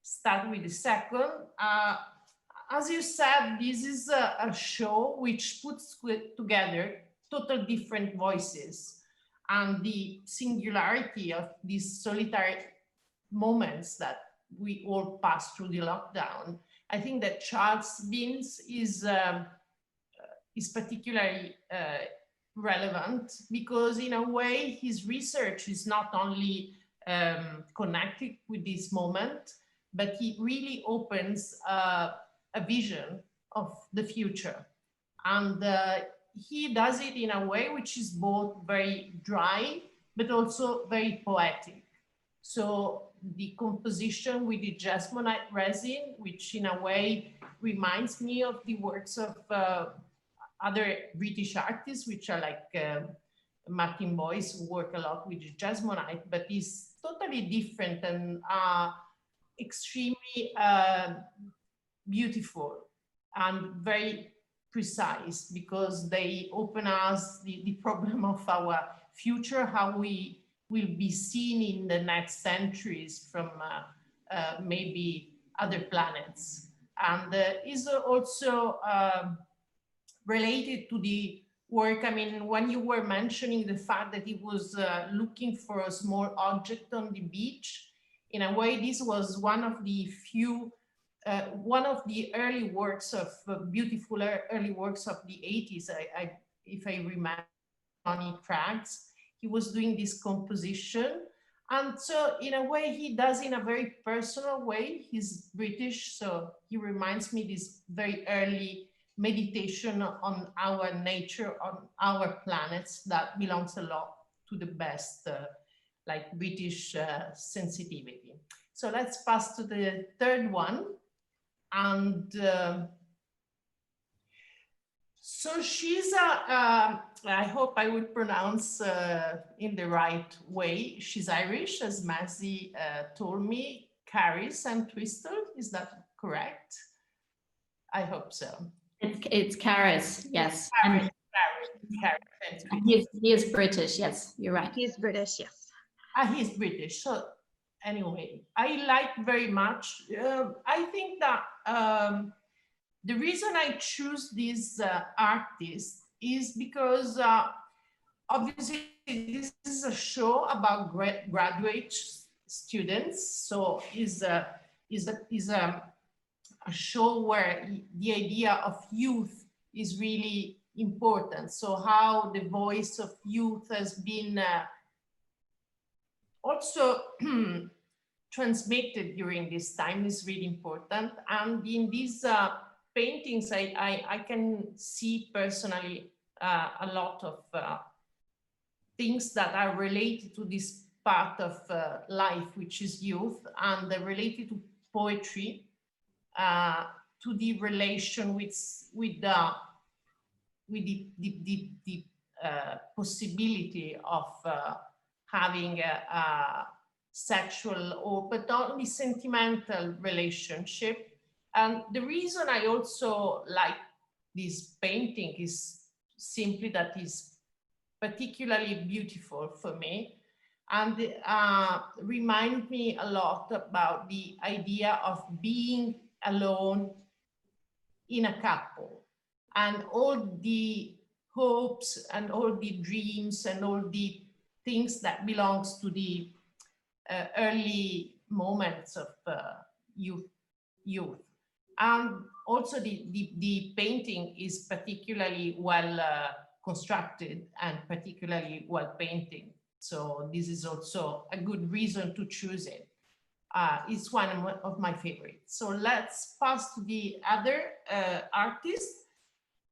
start with the second. As you said, this is a show which puts together total different voices, and the singularity of these solitary moments that we all pass through the lockdown. I think that Charles Beans is particularly relevant because in a way his research is not only connected with this moment, but he really opens a vision of the future. And he does it in a way which is both very dry, but also very poetic. So the composition with the jasmonite resin, which in a way reminds me of the works of other British artists, which are like Martin Boyce, who work a lot with jasmonite, but is totally different and extremely beautiful and very precise, because they open us the problem of our future, how we will be seen in the next centuries from maybe other planets. And is also related to the work. I mean, when you were mentioning the fact that he was looking for a small object on the beach, in a way, this was one of the few, one of the early works of beautiful early works of the 80s. If I remember, Tony Craggs, he was doing this composition. And so in a way, he does in a very personal way. He's British, so he reminds me this very early meditation on our nature, on our planets, that belongs a lot to the best, like British sensitivity. So let's pass to the third one. And so she's I hope I will pronounce in the right way. She's Irish, as Mazzy told me, Caris and Twistle. Is that correct? I hope so. It's Caris, yes. Caris. And he is British, yes, you're right. He's British, yes. He's British. So anyway, I like very much. I think that the reason I choose this artist is because obviously this is a show about graduate students. So is a show where the idea of youth is really important. So how the voice of youth has been also transmitted during this time is really important. And in these paintings, I can see personally a lot of things that are related to this part of life, which is youth, and related to poetry, to the relation with the possibility of having a sexual or but only sentimental relationship. And the reason I also like this painting is simply that it's particularly beautiful for me. and remind me a lot about the idea of being alone in a couple, and all the hopes and all the dreams and all the things that belongs to the early moments of youth. And also the painting is particularly well constructed and particularly well painted. So this is also a good reason to choose it. It's one of my favorites. So let's pass to the other artist.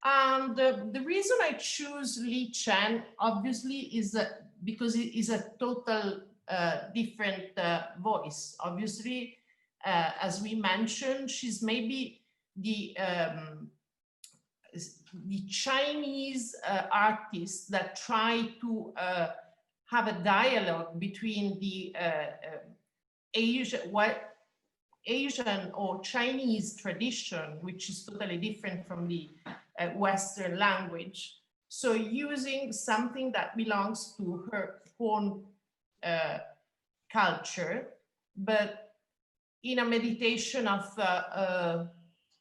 And the reason I choose Li Chen, obviously, is because it is a total different voice. Obviously, as we mentioned, she's maybe the Chinese artist that try to have a dialogue between the Asian or Chinese tradition, which is totally different from the Western language. So using something that belongs to her own culture, but in a meditation of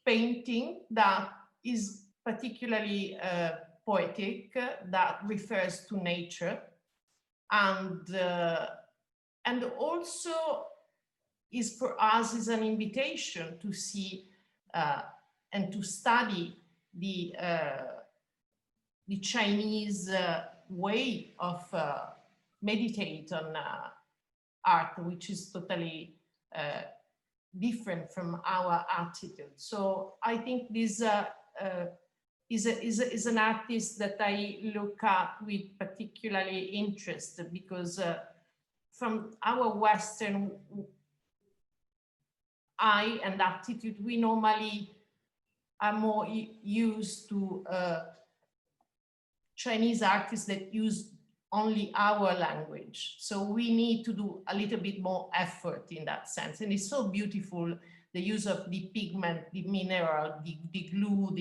painting that is particularly poetic, that refers to nature, and also is for us is an invitation to see and to study the Chinese way of meditate on art, which is totally different from our attitude. So I think this is an artist that I look at with particularly interest, because from our Western eye and attitude, we normally are more used to Chinese artists that use only our language. So we need to do a little bit more effort in that sense. And it's so beautiful, the use of the pigment, the mineral, the glue,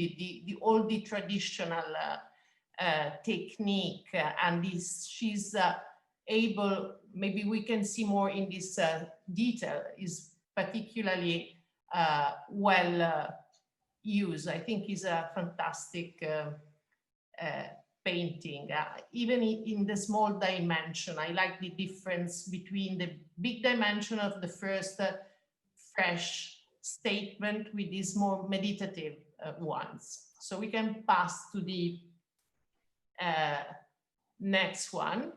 all the traditional technique. And this, she's able, maybe we can see more in this detail, is particularly well used. I think is a fantastic painting, even in the small dimension. I like the difference between the big dimension of the first fresh statement with these more meditative ones. So we can pass to the next one.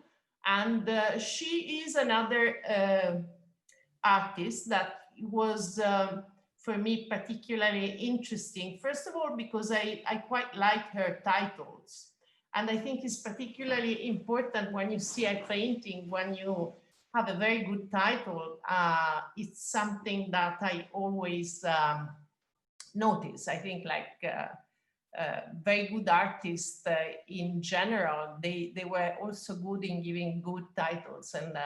And she is another artist that was for me particularly interesting. First of all, because I quite like her titles. And I think it's particularly important when you see a painting, when you have a very good title, it's something that I always notice. I think like very good artists in general, they were also good in giving good titles. And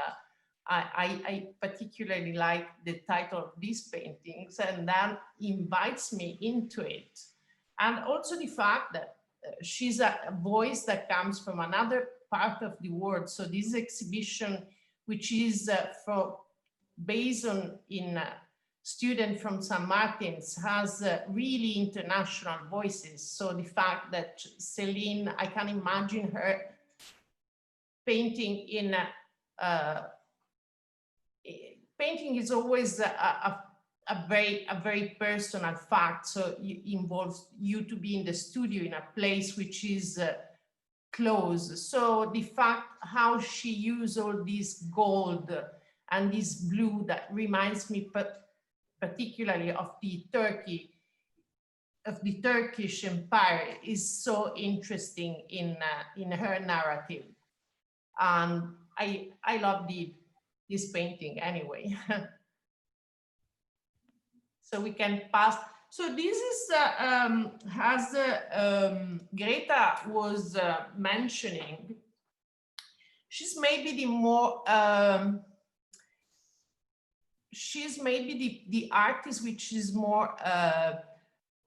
I particularly like the title of these paintings, and that invites me into it. And also the fact that she's a voice that comes from another part of the world. So this exhibition, which is based on in a student from St. Martin's, has really international voices. So the fact that Céline, I can imagine her painting in painting is always a very personal fact. So it involves you to be in the studio in a place which is close. So the fact how she used all this gold and this blue, that reminds me particularly of the Turkish Empire, is so interesting in her narrative. And I love this painting anyway. So we can pass. So this is as Greta was mentioning, she's maybe the more she's maybe the artist which is more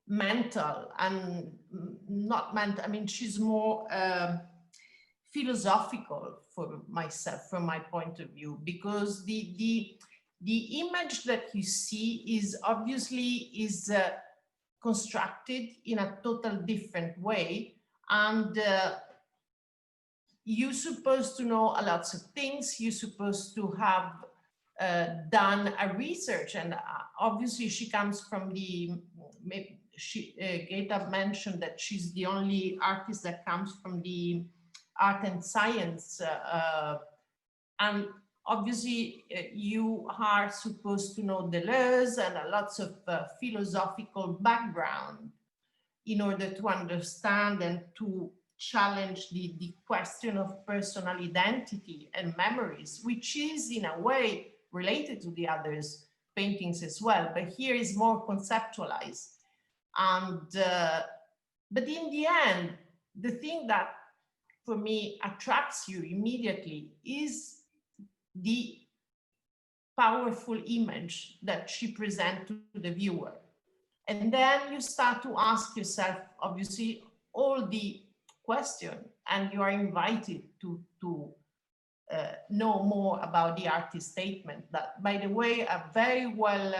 mental and not mental. I mean, she's more philosophical for myself, from my point of view, because the image that you see is obviously constructed in a total different way, and you're supposed to know a lot of things. You're supposed to have done a research, and obviously she comes from the, Greta mentioned that she's the only artist that comes from the art and science, and obviously you are supposed to know Deleuze and a lots of philosophical background in order to understand and to challenge the question of personal identity and memories, which is in a way related to the others' paintings as well, but here is more conceptualized. And but in the end, the thing that for me attracts you immediately is the powerful image that she presents to the viewer. And then you start to ask yourself, obviously, all the questions, and you are invited to know more about the artist statement that, by the way, are very well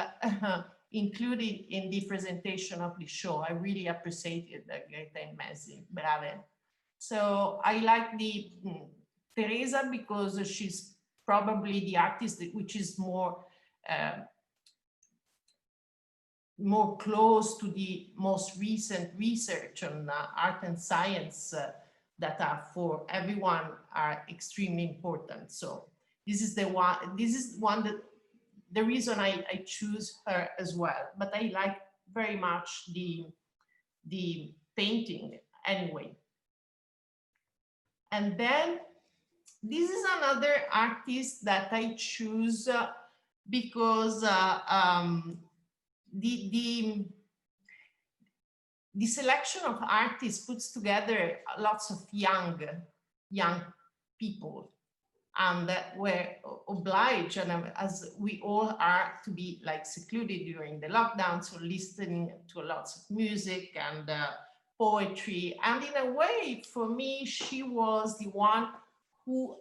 included in the presentation of the show. I really appreciated Greta and Mazzy, brave. So I like the Teresa because she's probably the artist which is more close to the most recent research on art and science that are for everyone are extremely important. So this is the one that the reason I choose her as well. But I like very much the painting anyway. And then this is another artist that I choose because the selection of artists puts together lots of young people, and that were obliged, and as we all are, to be like secluded during the lockdown, so listening to lots of music and poetry. And in a way, for me, she was the one who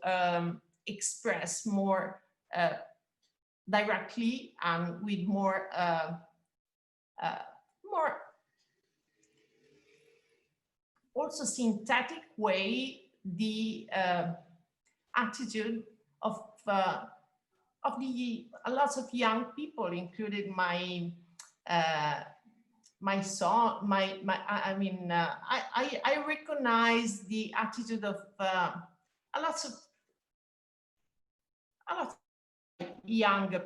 expressed more directly and with more also synthetic way the attitude of lots of young people, including my son. I recognize the attitude of a lot of young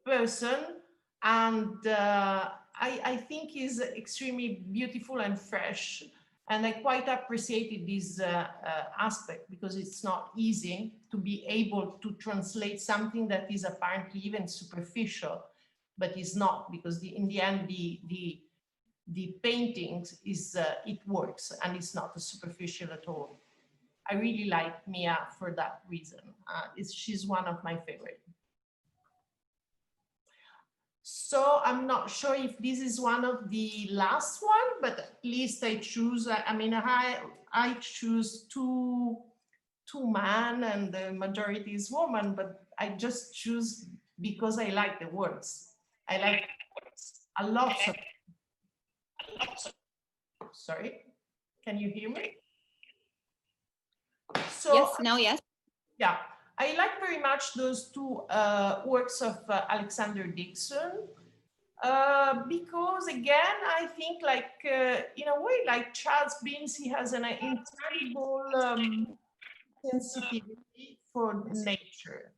person, and I think is extremely beautiful and fresh. And I quite appreciated this aspect, because it's not easy to be able to translate something that is apparently even superficial, but is not, because in the end, the paintings is it works, and it's not superficial at all. I really like Mia for that reason. She's one of my favorite. So I'm not sure if this is one of the last one, but at least I choose, I choose two men and the majority is woman, but I just choose because I like the words. I like a lot of, sorry, can you hear me? So, yes, now yes. Yeah, I like very much those two works of Alexander Dixon, because again, I think like in a way, like Charles Beans, he has an incredible sensitivity for nature.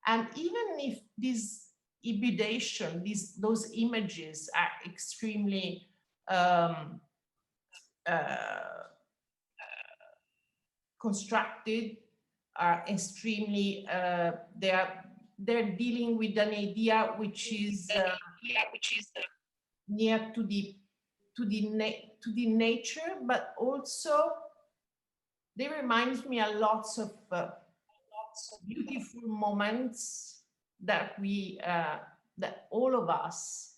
And even if this hybridation, those images are extremely constructed, are extremely they're dealing with an idea which is near to the nature, but also they remind me a lot of beautiful moments that we that all of us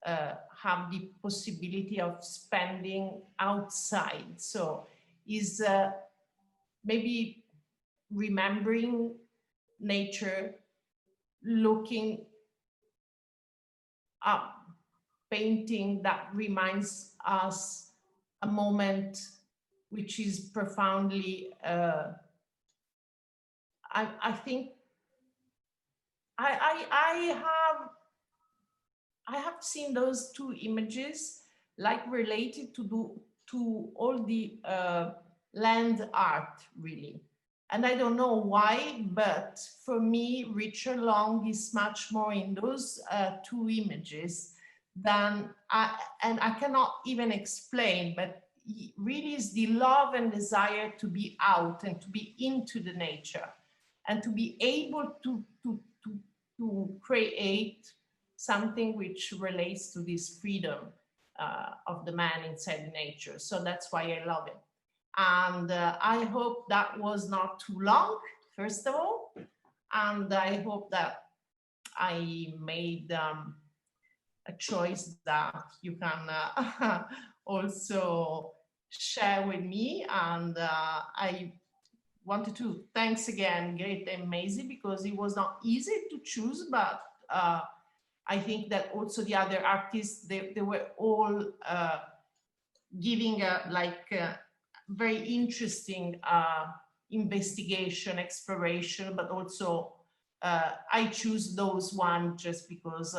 have the possibility of spending outside. So is maybe remembering nature, looking up, painting that reminds us a moment which is profoundly, I think, I have seen those two images like related to all the land art, really. And I don't know why, but for me, Richard Long is much more in those two images than and I cannot even explain, but really is the love and desire to be out and to be into the nature and to be able to create something which relates to this freedom of the man inside nature. So that's why I love it. And I hope that was not too long, first of all. And I hope that I made a choice that you can also share with me. And I wanted to thanks again Greta and Mazzy, because it was not easy to choose, but I think that also the other artists, they were all giving a very interesting investigation, exploration, but also I choose those one just because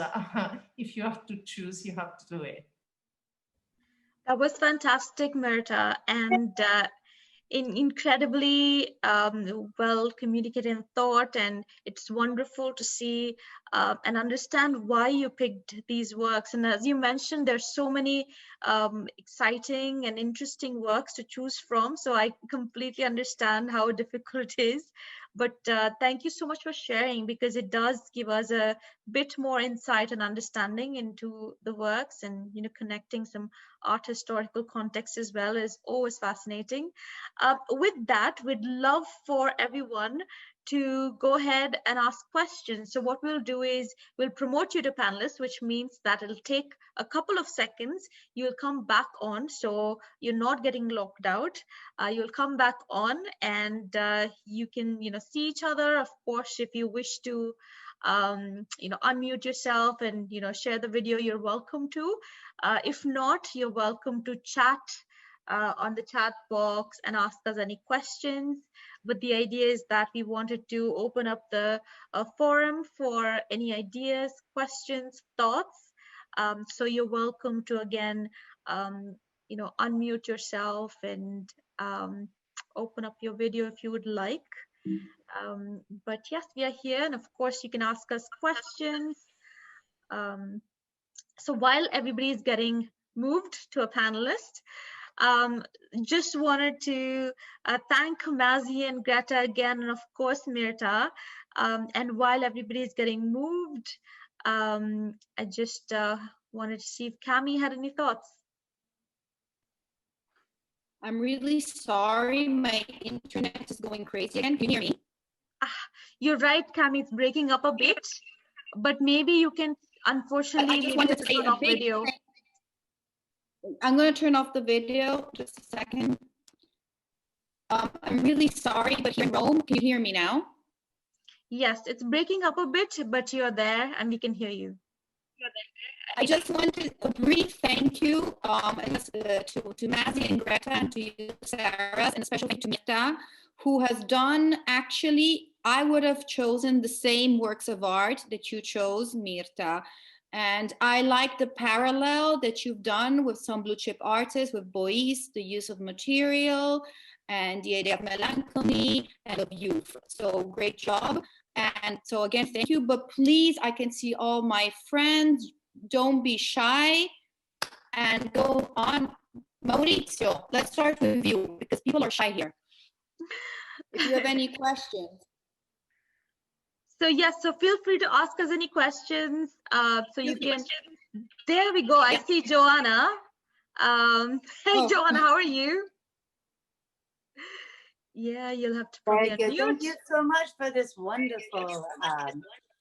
if you have to choose, you have to do it. That was fantastic, Merta, and incredibly well communicated thought, and it's wonderful to see and understand why you picked these works. And as you mentioned, there's so many exciting and interesting works to choose from, so I completely understand how difficult it is. But thank you so much for sharing, because it does give us a bit more insight and understanding into the works, and connecting some art historical context as well is always fascinating. With that, we'd love for everyone to go ahead and ask questions. So what we'll do is we'll promote you to panelists, which means that it'll take a couple of seconds. You'll come back on, so you're not getting locked out. You'll come back on, and you can see each other. Of course, if you wish to unmute yourself and share the video, you're welcome to. If not, you're welcome to chat on the chat box and ask us any questions. But the idea is that we wanted to open up the forum for any ideas, questions, thoughts. So you're welcome to, again, unmute yourself and open up your video if you would like. But yes, we are here, and of course you can ask us questions. So while everybody is getting moved to a panelist, just wanted to thank Mazzy and Greta again, and of course Merta. And while everybody is getting moved, I just wanted to see if Cami had any thoughts. I'm really sorry, my internet is going crazy again. Can you hear me? You're right, Cami, it's breaking up a bit, but maybe you can, unfortunately, I just wanted to say turn off video. I'm going to turn off the video, just a second. I'm really sorry, but here in Rome, can you hear me now? Yes, it's breaking up a bit, but you're there and we can hear you. I just wanted a brief thank you to Mazzy and Greta, and to you, Sarah, and especially to Mirta, who has done, actually, I would have chosen the same works of art that you chose, Mirta. And I like the parallel that you've done with some blue chip artists, with Bois, the use of material, and the idea of melancholy and of youth. So great job. And so again, thank you. But please, I can see all my friends. Don't be shy and go on. Maurizio, let's start with you, because people are shy here. If you have any questions. So yes, so feel free to ask us any questions. So you can, there we go. I see Joanna. Hey, Joanna, how are you? Yeah, you'll have to probably unmute. Thank you so much for this wonderful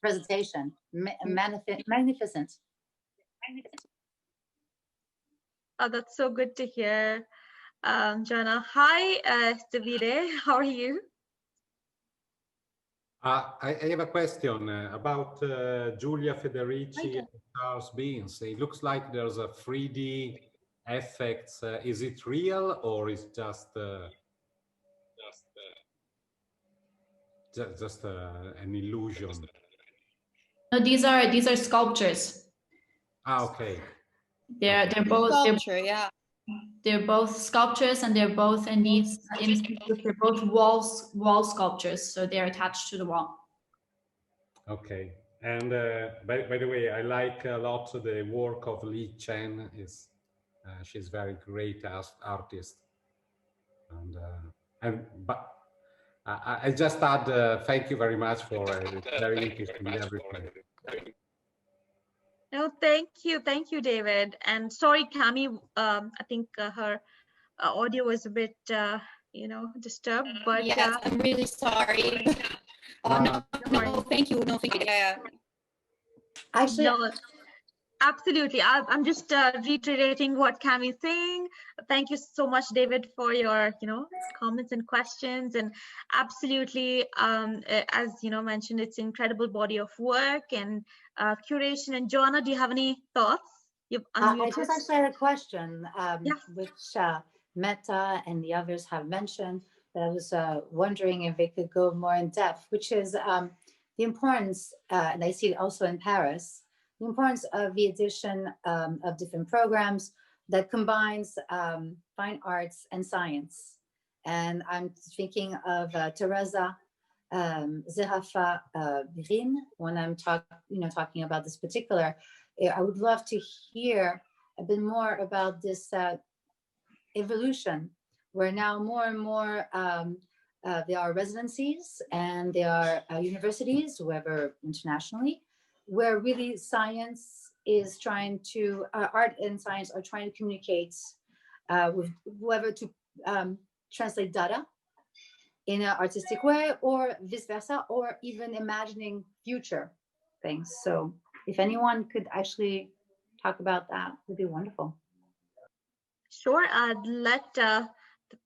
presentation. Magnificent. Oh, that's so good to hear, Joanna. Hi, Davide, how are you? I have a question about Giulia Federici and Charles Beans. It looks like there's a 3D effects. Is it real or is just an illusion? No, these are sculptures. Ah, okay. They're both Sculpture, yeah. they're both sculptures, and they're both in these instances, they're both wall sculptures, so they're attached to the wall. Okay. And by the way, I like a lot the work of Li Chen. She's very great as artist. But I just add thank you very much for very interesting everything. No, thank you, David. And sorry, Cami, I think her audio was a bit, disturbed. But yes, I'm really sorry. No, thank you. No, thank you. Yeah. Actually, no, absolutely. I'm just reiterating what Cami is saying. Thank you so much, David, for your, comments and questions. And absolutely, as mentioned, it's an incredible body of work and curation. And Joanna, do you have any thoughts? You've unmuted. I just actually had a question, Yeah. which Meta and the others have mentioned, that I was wondering if it could go more in depth, which is the importance, and I see it also in Paris, the importance of the addition of different programs that combines fine arts and science. And I'm thinking of Teresa Zerafa Birin when I'm talking about this particular. I would love to hear a bit more about this evolution, where now more and more there are residencies and there are universities, whoever internationally, where really science is trying to, art and science are trying to communicate with whoever to translate data in an artistic way, or vice versa, or even imagining future things. So if anyone could actually talk about that, would be wonderful. Sure, I'd let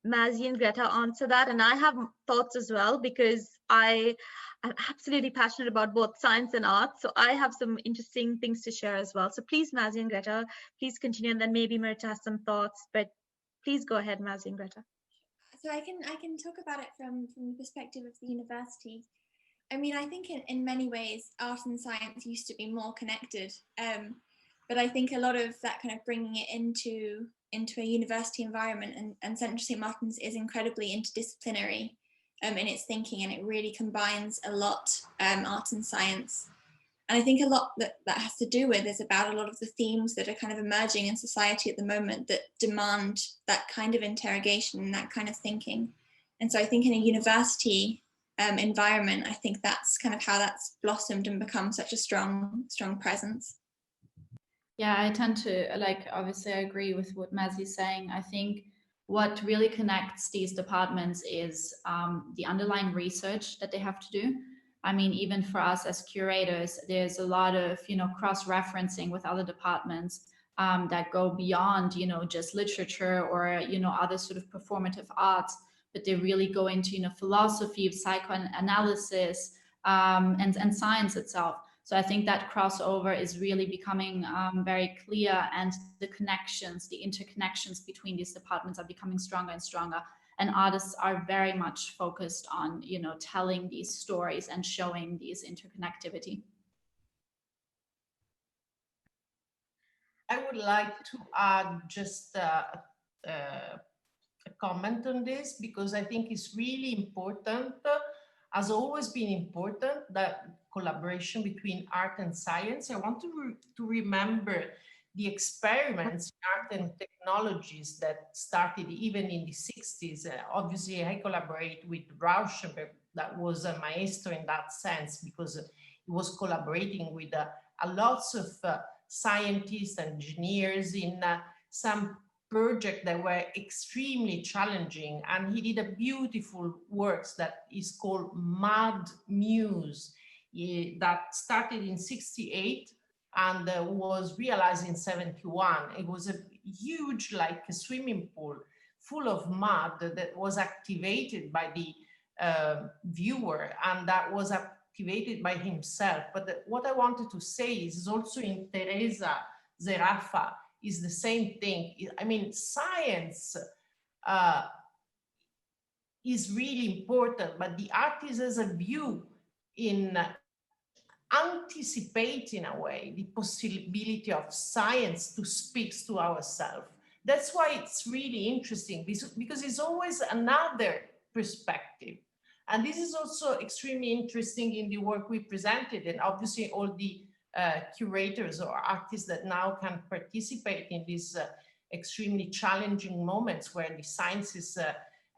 Mazzy and Greta answer that. And I have thoughts as well, because I'm absolutely passionate about both science and art. So I have some interesting things to share as well. So please, Mazzy and Greta, please continue. And then maybe Marita has some thoughts, but please go ahead, Mazzy and Greta. So I can talk about it from the perspective of the university. I mean, I think in many ways, art and science used to be more connected. But I think a lot of that kind of bringing it into a university environment, and Central St. Martin's is incredibly interdisciplinary in its thinking, and it really combines a lot art and science. And I think a lot that has to do with is about a lot of the themes that are kind of emerging in society at the moment that demand that kind of interrogation and that kind of thinking. And so I think in a university environment, I think that's kind of how that's blossomed and become such a strong presence. Yeah, I tend to, obviously I agree with what Mazzy's saying. I think what really connects these departments is the underlying research that they have to do. I mean, even for us as curators, there's a lot of, cross-referencing with other departments that go beyond, just literature or, other sort of performative arts, but they really go into, philosophy, psychoanalysis, and science itself. So I think that crossover is really becoming very clear, and the connections, the interconnections between these departments are becoming stronger and stronger. And artists are very much focused on, telling these stories and showing these interconnectivity. I would like to add just a comment on this, because I think it's really important, has always been important, that collaboration between art and science. I want to remember the experiments in art and technologies that started even in the 60s. Obviously, I collaborate with Rauschenberg, that was a maestro in that sense, because he was collaborating with lots of scientists, engineers in some projects that were extremely challenging. And he did a beautiful work that is called Mad Muse, that started in 68 and was realized in 71. It was a huge, like a swimming pool full of mud that was activated by the viewer, and that was activated by himself. But what I wanted to say is also in Teresa Zerafa is the same thing. I mean, science is really important, but the artist has a view in anticipate in a way the possibility of science to speak to ourselves. That's why it's really interesting, because it's always another perspective. And this is also extremely interesting in the work we presented, and obviously all the curators or artists that now can participate in these extremely challenging moments where the science is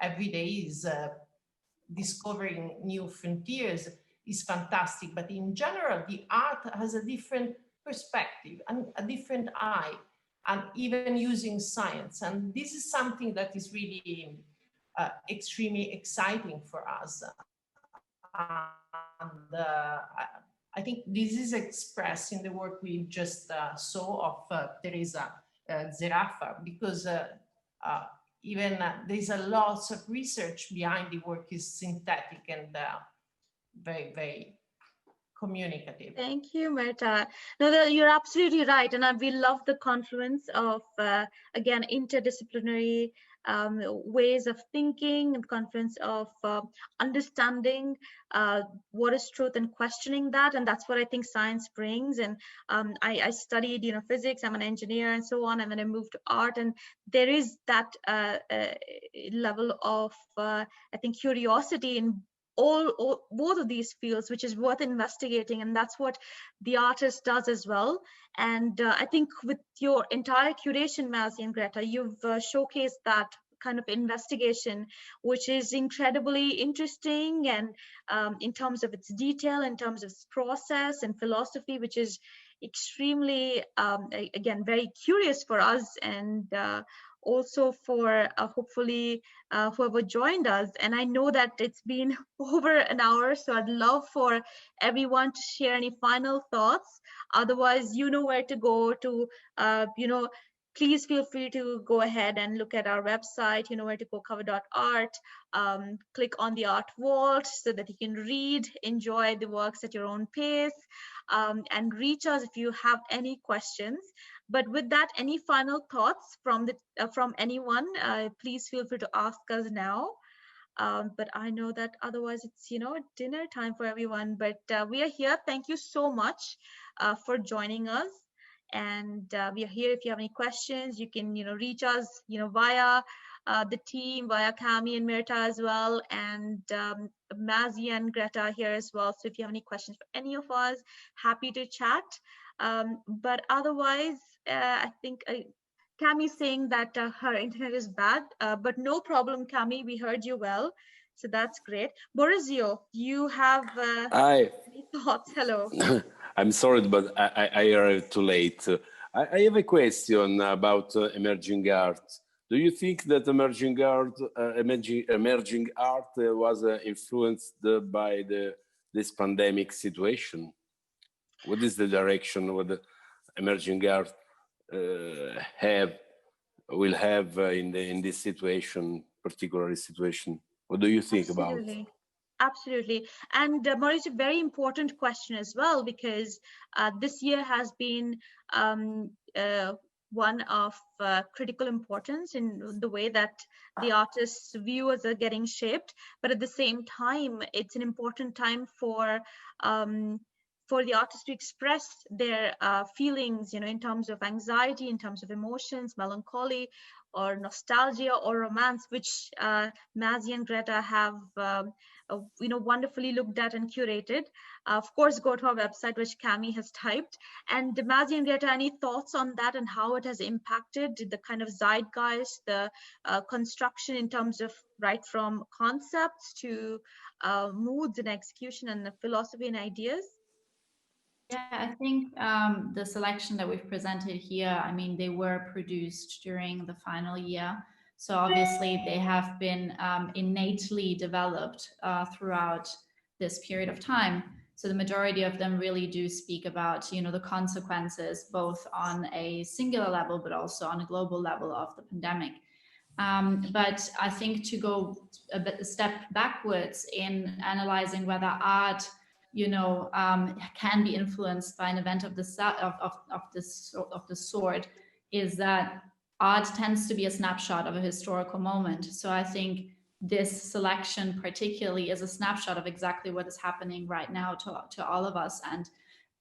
every day is discovering new frontiers, is fantastic. But in general, the art has a different perspective and a different eye, and even using science. And this is something that is really extremely exciting for us. And I think this is expressed in the work we just saw of Teresa Zerafa, because even there's a lot of research behind the work, is synthetic and very, very communicative. Thank you, Marta. No, you're absolutely right. And we love the confluence of, again, interdisciplinary ways of thinking, and confluence of understanding what is truth and questioning that. And that's what I think science brings. And I studied, physics, I'm an engineer and so on. And then I moved to art, and there is that level of, I think, curiosity in both of these fields, which is worth investigating. And that's what the artist does as well. And I think with your entire curation, Mazzy and Greta, you've showcased that kind of investigation, which is incredibly interesting, and in terms of its detail, in terms of its process and philosophy, which is extremely, again, very curious for us, and also for hopefully whoever joined us. And I know that it's been over an hour, so I'd love for everyone to share any final thoughts. Otherwise, you know where to go to, please feel free to go ahead and look at our website, you know where to go, Kovet.Art, click on the art vault so that you can read, enjoy the works at your own pace, and reach us if you have any questions. But with that, any final thoughts from anyone, please feel free to ask us now. But I know that otherwise it's, dinner time for everyone. But we are here. Thank you so much for joining us. And we are here. If you have any questions, you can, reach us, via the team, via Cami and Mirta as well, and Mazzy and Greta are here as well. So if you have any questions for any of us, happy to chat. But otherwise, I think Cami's saying that her internet is bad, but no problem, Cami, we heard you well. So that's great. Borisio, you have Hi. any thoughts? Hello. I'm sorry, but I arrived too late. I have a question about emerging art. Do you think that emerging art was influenced by this pandemic situation? What is the direction what the emerging art will have in this situation, particular situation? What do you think about? Absolutely. And Maurice, a very important question as well, because this year has been one of critical importance in the way that the artists' views are getting shaped. But at the same time, it's an important time for the artists to express their feelings, in terms of anxiety, in terms of emotions, melancholy, or nostalgia, or romance, which Mazzy and Greta have wonderfully looked at and curated. Of course, go to our website, which Cami has typed. And Mazzy and Greta, any thoughts on that and how it has impacted the kind of zeitgeist, the construction in terms of right from concepts to moods and execution and the philosophy and ideas? Yeah, I think the selection that we've presented here, I mean, they were produced during the final year. So obviously they have been innately developed throughout this period of time. So the majority of them really do speak about, the consequences, both on a singular level, but also on a global level of the pandemic. But I think to go a step backwards in analyzing whether art, can be influenced by an event of this sort, is that art tends to be a snapshot of a historical moment. So I think this selection particularly is a snapshot of exactly what is happening right now to all of us, and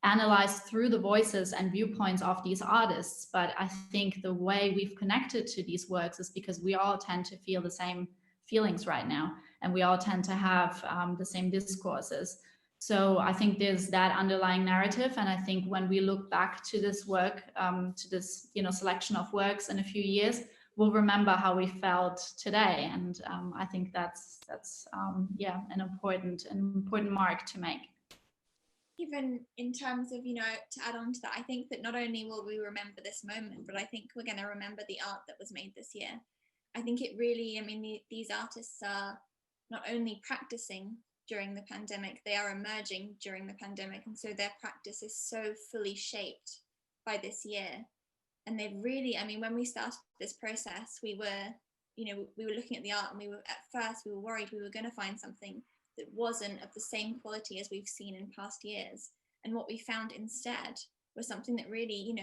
analyzed through the voices and viewpoints of these artists. But I think the way we've connected to these works is because we all tend to feel the same feelings right now, and we all tend to have the same discourses. So I think there's that underlying narrative, and I think when we look back to this work, to this selection of works in a few years, we'll remember how we felt today. And I think that's an important mark to make. Even in terms of, to add on to that, I think that not only will we remember this moment, but I think we're going to remember the art that was made this year. I think it really, these artists are not only practicing during the pandemic, they are emerging during the pandemic. And so their practice is so fully shaped by this year. And they've really, when we started this process, we were looking at the art, and at first we were worried we were going to find something that wasn't of the same quality as we've seen in past years. And what we found instead was something that really,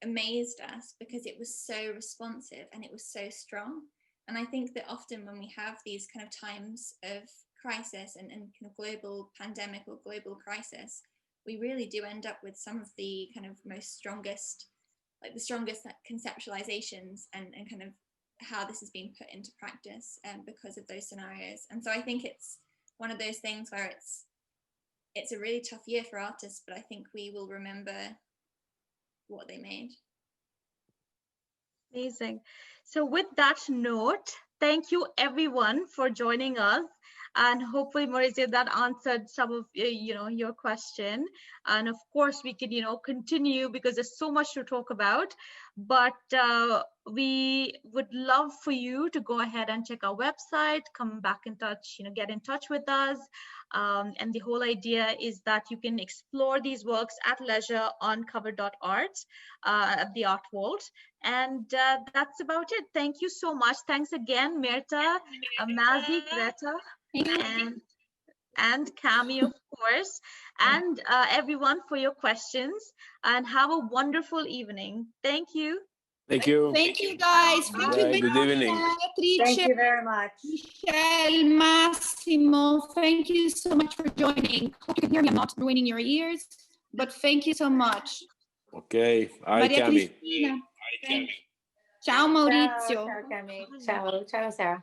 amazed us, because it was so responsive and it was so strong. And I think that often when we have these kind of times of crisis and kind of global pandemic or global crisis, we really do end up with some of the kind of strongest conceptualizations and kind of how this is being put into practice because of those scenarios. And so I think it's one of those things where it's a really tough year for artists, but I think we will remember what they made. Amazing. So with that note, thank you everyone for joining us. And hopefully, Maurizio, that answered some of your question. And of course, we could continue because there's so much to talk about. But we would love for you to go ahead and check our website, come back in touch, get in touch with us. And the whole idea is that you can explore these works at leisure on Kovet.Art at the Art Vault. And that's about it. Thank you so much. Thanks again, Mirta, Mazzy, Greta, and Cami, of course, and everyone for your questions. And have a wonderful evening. Thank you. Thank you. Thank you, guys. Thank you, Good evening. Thank you very much. Michelle, Massimo, thank you so much for joining. Hope you can hear me. I'm not ruining your ears, but thank you so much. Okay. Hi, Maria Cami. Cristina. Ciao, Maurizio. Ciao, Cami. Ciao, Sarah.